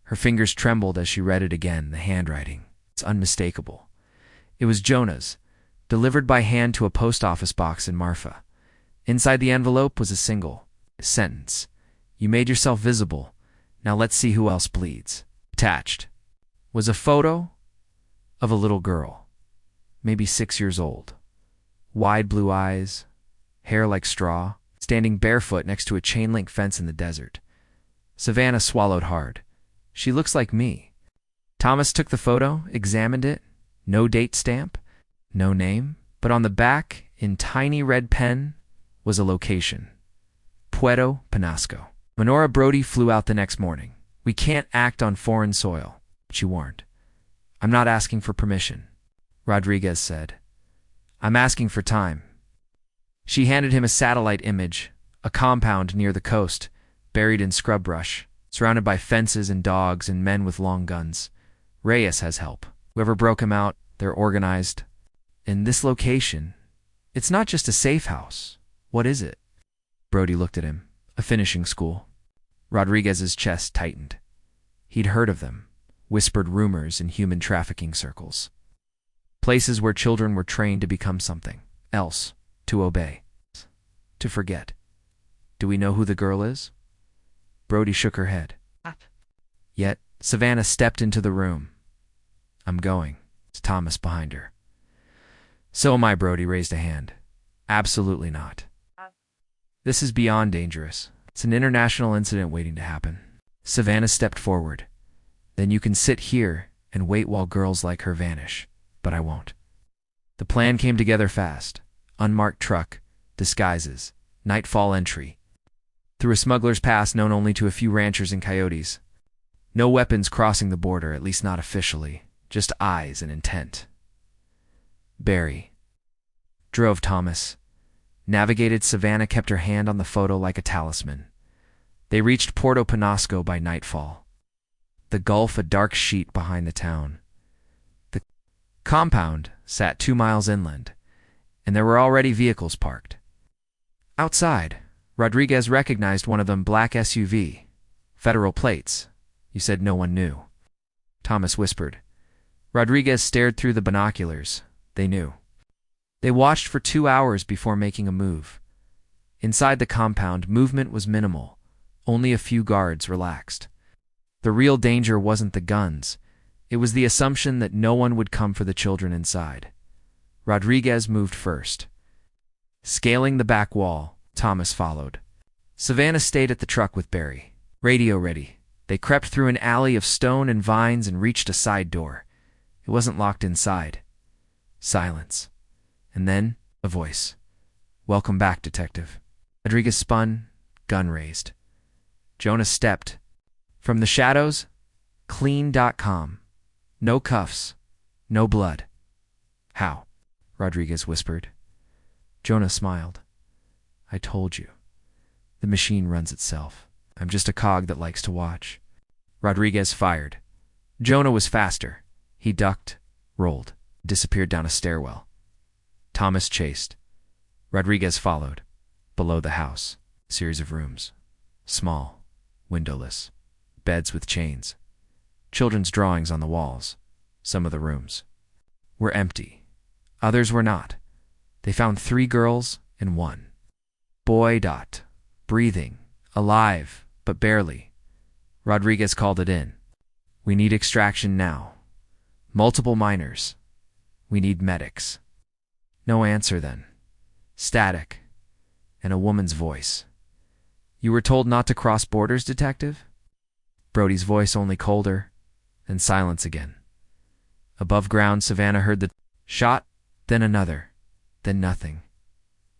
Her fingers trembled as she read it again, the handwriting. It's unmistakable. It was Jonah's, delivered by hand to a post office box in Marfa. Inside the envelope was a single sentence. You made yourself visible. Now let's see who else bleeds. Attached was a photo of a little girl, maybe 6 years old. Wide blue eyes, hair like straw, standing barefoot next to a chain-link fence in the desert. Savannah swallowed hard. She looks like me. Thomas took the photo, examined it. No date stamp, no name, but on the back, in tiny red pen, was a location. Puerto Penasco. Menora Brody flew out the next morning. We can't act on foreign soil, she warned. I'm not asking for permission, Rodriguez said. I'm asking for time. She handed him a satellite image, a compound near the coast, buried in scrub brush, surrounded by fences and dogs and men with long guns. Reyes has help. Whoever broke him out, they're organized. In this location, it's not just a safe house. What is it? Brody looked at him. A finishing school. Rodriguez's chest tightened. He'd heard of them, whispered rumors in human trafficking circles. Places where children were trained to become something else, to obey, to forget. Do we know who the girl is? Brody shook her head. Yet, Savannah stepped into the room. I'm going. It's Thomas behind her. So am I, Brody raised a hand. Absolutely not. This is beyond dangerous. It's an international incident waiting to happen. Savannah stepped forward. Then you can sit here and wait while girls like her vanish. But I won't. The plan came together fast. Unmarked truck, disguises, nightfall entry. Through a smuggler's pass known only to a few ranchers and coyotes. No weapons crossing the border, at least not officially. Just eyes and intent. Barry drove Thomas. Navigated. Savannah kept her hand on the photo like a talisman. They reached Puerto Penasco by nightfall. The Gulf a dark sheet behind the town. The compound sat 2 miles inland, and there were already vehicles parked. Outside, Rodriguez recognized one of them, black SUV. Federal plates. You said no one knew. Thomas whispered. Rodriguez stared through the binoculars. They knew. They watched for 2 hours before making a move. Inside the compound, movement was minimal. Only a few guards relaxed. The real danger wasn't the guns. It was the assumption that no one would come for the children inside. Rodriguez moved first. Scaling the back wall, Thomas followed. Savannah stayed at the truck with Barry, radio ready. They crept through an alley of stone and vines and reached a side door. It wasn't locked inside. Silence. And then, a voice. "Welcome back, Detective." Rodriguez spun, gun raised. Jonah stepped. From the shadows, clean.com. No cuffs. No blood. "How?" Rodriguez whispered. Jonah smiled. "I told you. The machine runs itself. I'm just a cog that likes to watch." Rodriguez fired. Jonah was faster. He ducked, rolled, disappeared down a stairwell. Thomas chased. Rodriguez followed. Below the house, a series of rooms. Small, windowless, beds with chains. Children's drawings on the walls. Some of the rooms were empty. Others were not. They found 3 girls and 1 boy. Breathing, alive, but barely. Rodriguez called it in. "We need extraction now. Multiple minors. We need medics." No answer then. Static. And a woman's voice. "You were told not to cross borders, Detective?" Brody's voice only colder, then silence again. Above ground, Savannah heard the shot, then another, then nothing.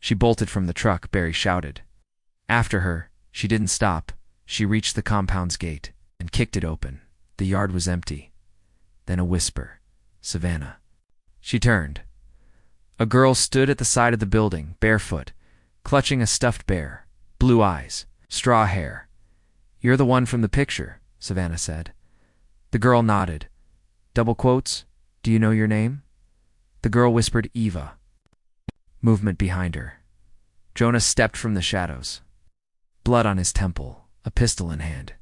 She bolted from the truck, Barry shouted. After her, she didn't stop. She reached the compound's gate and kicked it open. The yard was empty. Then a whisper. "Savannah." She turned. A girl stood at the side of the building, barefoot, clutching a stuffed bear. Blue eyes, straw hair. "You're the one from the picture," Savannah said. The girl nodded. Double quotes, "Do you know your name?" The girl whispered, "Eva." Movement behind her. Jonah stepped from the shadows. Blood on his temple, a pistol in hand.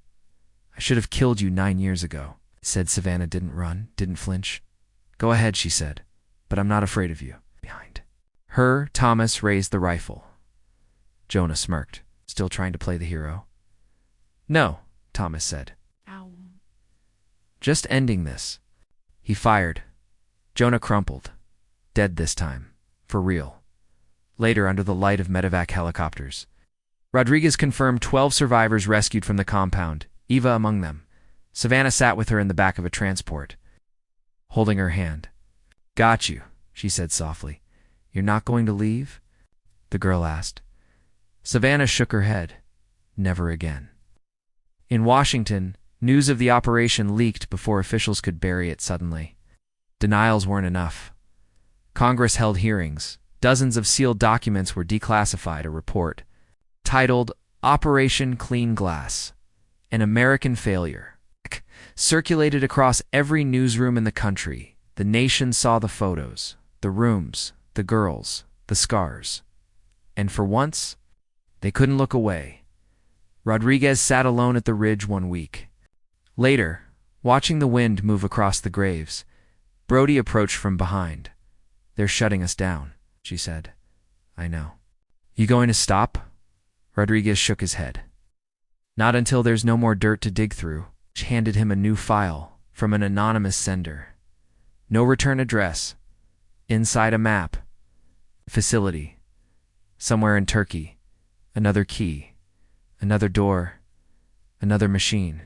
"I should have killed you 9 years ago," said. Savannah didn't run, didn't flinch. "Go ahead," she said, "but I'm not afraid of you." Behind her, Thomas raised the rifle. Jonah smirked, still trying to play the hero. "No," Thomas said. Ow. "Just ending this." He fired. Jonah crumpled. Dead this time. For real. Later, under the light of medevac helicopters, Rodriguez confirmed 12 survivors rescued from the compound, Eva among them. Savannah sat with her in the back of a transport, holding her hand. "Got you," she said softly. "You're not going to leave?" the girl asked. Savannah shook her head. Never again. In Washington, news of the operation leaked before officials could bury it suddenly. Denials weren't enough. Congress held hearings. Dozens of sealed documents were declassified. A report titled Operation Clean Glass, an American Failure, circulated across every newsroom in the country. The nation saw the photos, the rooms, the girls, the scars. And for once, they couldn't look away. Rodriguez sat alone at the ridge one week. Later, watching the wind move across the graves, Brody approached from behind. "They're shutting us down," she said. "I know." "You going to stop?" Rodriguez shook his head. "Not until there's no more dirt to dig through." She handed him a new file from an anonymous sender. No return address. Inside a map. Facility. Somewhere in Turkey. Another key. Another door. Another machine.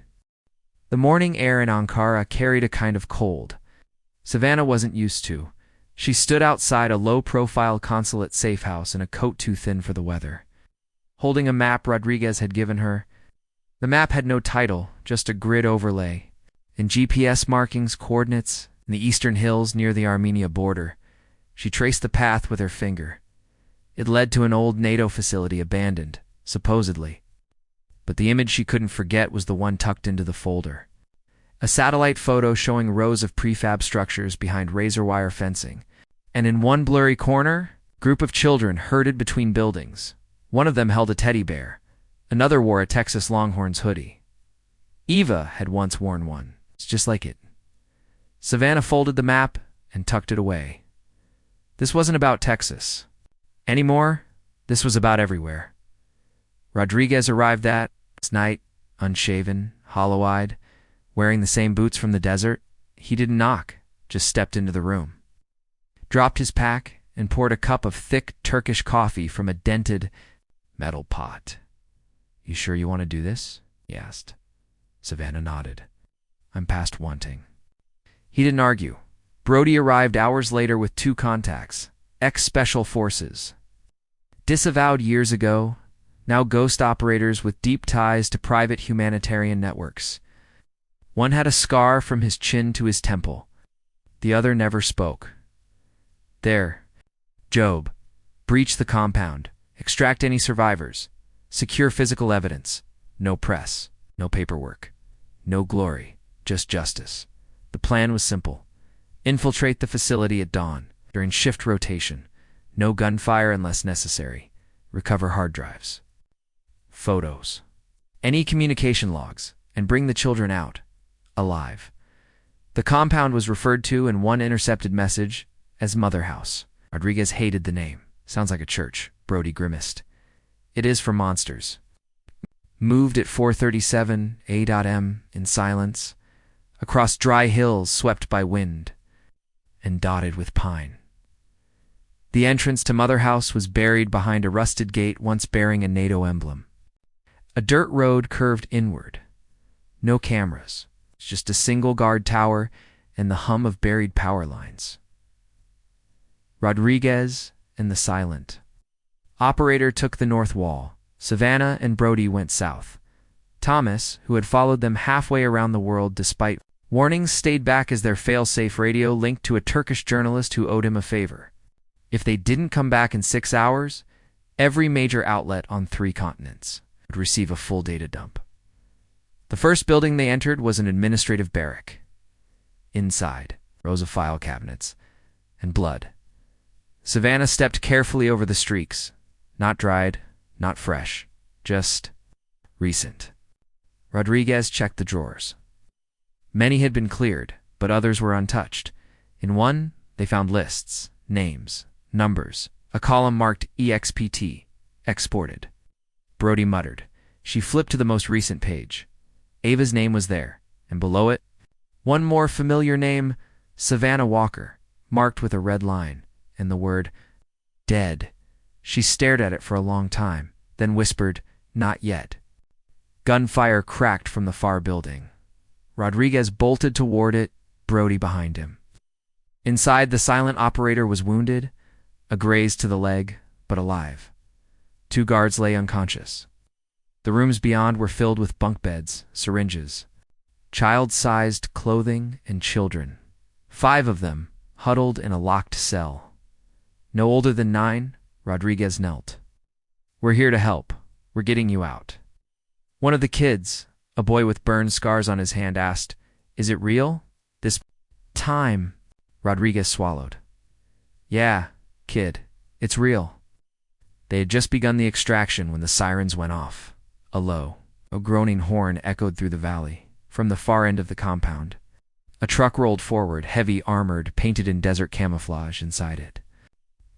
The morning air in Ankara carried a kind of cold Savannah wasn't used to. She stood outside a low-profile consulate safehouse in a coat too thin for the weather, holding a map Rodriguez had given her. The map had no title, just a grid overlay, and GPS markings, coordinates, in the eastern hills near the Armenia border. She traced the path with her finger. It led to an old NATO facility abandoned, supposedly. But the image she couldn't forget was the one tucked into the folder. A satellite photo showing rows of prefab structures behind razor wire fencing. And in one blurry corner, a group of children herded between buildings. One of them held a teddy bear. Another wore a Texas Longhorns hoodie. Eva had once worn one. It's just like it. Savannah folded the map and tucked it away. This wasn't about Texas. Anymore, this was about everywhere. Rodriguez arrived that night, unshaven, hollow-eyed, wearing the same boots from the desert. He didn't knock, just stepped into the room. dropped his pack, and poured a cup of thick Turkish coffee from a dented metal pot. "You sure you want to do this?" he asked. Savannah nodded. "I'm past wanting." He didn't argue. Brody arrived hours later with 2 contacts, ex-special forces. Disavowed years ago, now ghost operators with deep ties to private humanitarian networks. One had a scar from his chin to his temple. The other never spoke. "There, Job. Breach the compound. Extract any survivors. Secure physical evidence. No press. No paperwork. No glory. Just justice." The plan was simple. Infiltrate the facility at dawn, during shift rotation. No gunfire unless necessary. Recover hard drives. Photos. Any communication logs, and bring the children out. Alive. The compound was referred to in one intercepted message as Mother House. Rodriguez hated the name. Sounds like a church. Brody grimaced. "It is for monsters." Moved at 4:37 a.m. in silence, across dry hills swept by wind and dotted with pine. The entrance to Mother House was buried behind a rusted gate once bearing a NATO emblem. A dirt road curved inward. No cameras, just a single guard tower and the hum of buried power lines. Rodriguez and the silent operator took the north wall. Savannah and Brody went south. Thomas, who had followed them halfway around the world despite warnings, stayed back as their fail-safe radio linked to a Turkish journalist who owed him a favor. If they didn't come back in 6 hours, every major outlet on 3 continents would receive a full data dump. The first building they entered was an administrative barrack. Inside, rows of file cabinets and blood. Savannah stepped carefully over the streaks. Not dried, not fresh, just recent. Rodriguez checked the drawers. Many had been cleared, but others were untouched. In one, they found lists, names, numbers, a column marked EXPT, exported. Brody muttered. She flipped to the most recent page. Ava's name was there, and below it, one more familiar name, Savannah Walker, marked with a red line, and the word dead. She stared at it for a long time, then whispered, "Not yet." Gunfire cracked from the far building. Rodriguez bolted toward it, Brody behind him. Inside, the silent operator was wounded, a graze to the leg, but alive. 2 guards lay unconscious. The rooms beyond were filled with bunk beds, syringes, child-sized clothing, and children. 5 of them, huddled in a locked cell. No older than 9, Rodriguez knelt. "We're here to help. We're getting you out." One of the kids, a boy with burn scars on his hand, asked, "Is it real? This time?" Rodriguez swallowed. "Yeah, kid, it's real." They had just begun the extraction when the sirens went off. A low, groaning horn echoed through the valley. From the far end of the compound, a truck rolled forward, heavy, armored, painted in desert camouflage inside it.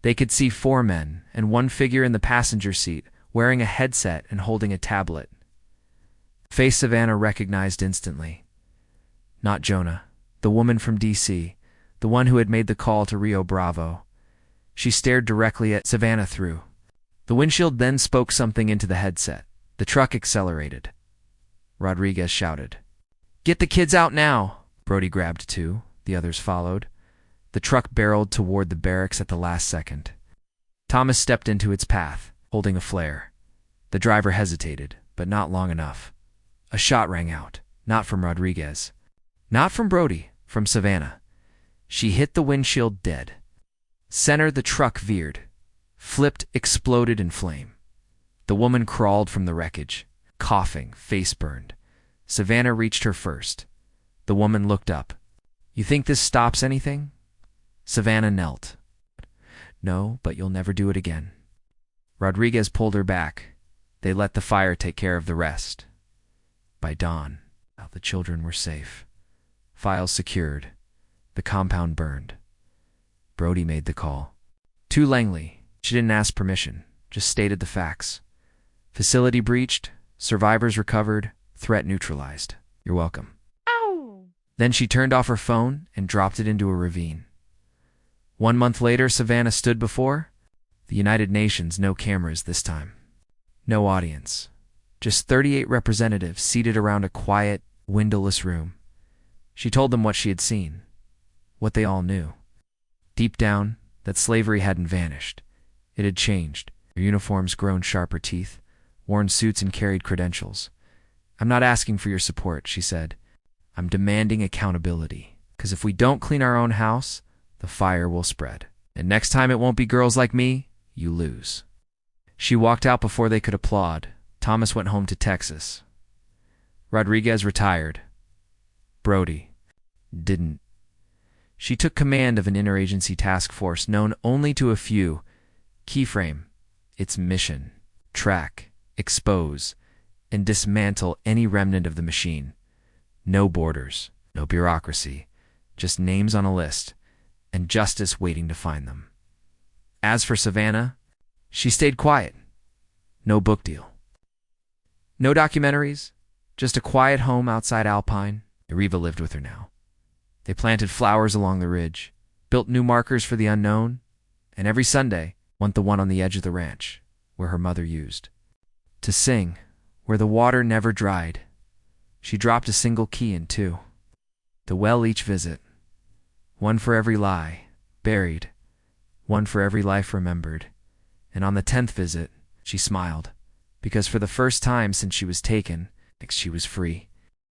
They could see 4 men and 1 figure in the passenger seat, wearing a headset and holding a tablet. Face Savannah recognized instantly. Not Jonah, the woman from D.C., the one who had made the call to Rio Bravo. She stared directly at Savannah through. The windshield then spoke something into the headset. The truck accelerated. Rodriguez shouted, "Get the kids out now!" Brody grabbed 2. The others followed. The truck barreled toward the barracks at the last second. Thomas stepped into its path, holding a flare. The driver hesitated, but not long enough. A shot rang out, not from Rodriguez. Not from Brody, from Savannah. She hit the windshield dead. Center, the truck veered, flipped, exploded in flame. The woman crawled from the wreckage, coughing, face burned. Savannah reached her first. The woman looked up. "You think this stops anything?" Savannah knelt. "No, but you'll never do it again." Rodriguez pulled her back. They let the fire take care of the rest. By dawn, the children were safe. Files secured. The compound burned. Brody made the call. To Langley. She didn't ask permission, just stated the facts. Facility breached, survivors recovered, threat neutralized. You're welcome. Ow! Then she turned off her phone and dropped it into a ravine. 1 month later, Savannah stood before the United Nations. No cameras this time. No audience. Just 38 representatives seated around a quiet, windowless room. She told them what she had seen, what they all knew. Deep down, that slavery hadn't vanished. It had changed. Their uniforms grown sharper teeth, worn suits and carried credentials. "I'm not asking for your support," she said. "I'm demanding accountability. Because if we don't clean our own house, the fire will spread. And next time it won't be girls like me, you lose." She walked out before they could applaud. Thomas went home to Texas. Rodriguez retired. Brody didn't. She took command of an interagency task force known only to a few. Keyframe its mission: track, expose, and dismantle any remnant of the machine. No borders, no bureaucracy, just names on a list, and justice waiting to find them. As for Savannah, she stayed quiet. No book deal. No documentaries, just a quiet home outside Alpine. Riva lived with her now. They planted flowers along the ridge, built new markers for the unknown, and every Sunday went the one on the edge of the ranch, where her mother used to sing, where the water never dried. She dropped a single key in two. The well each visit. One for every lie buried, one for every life remembered. And on the 10th visit, she smiled, because for the first time since she was taken, she was free.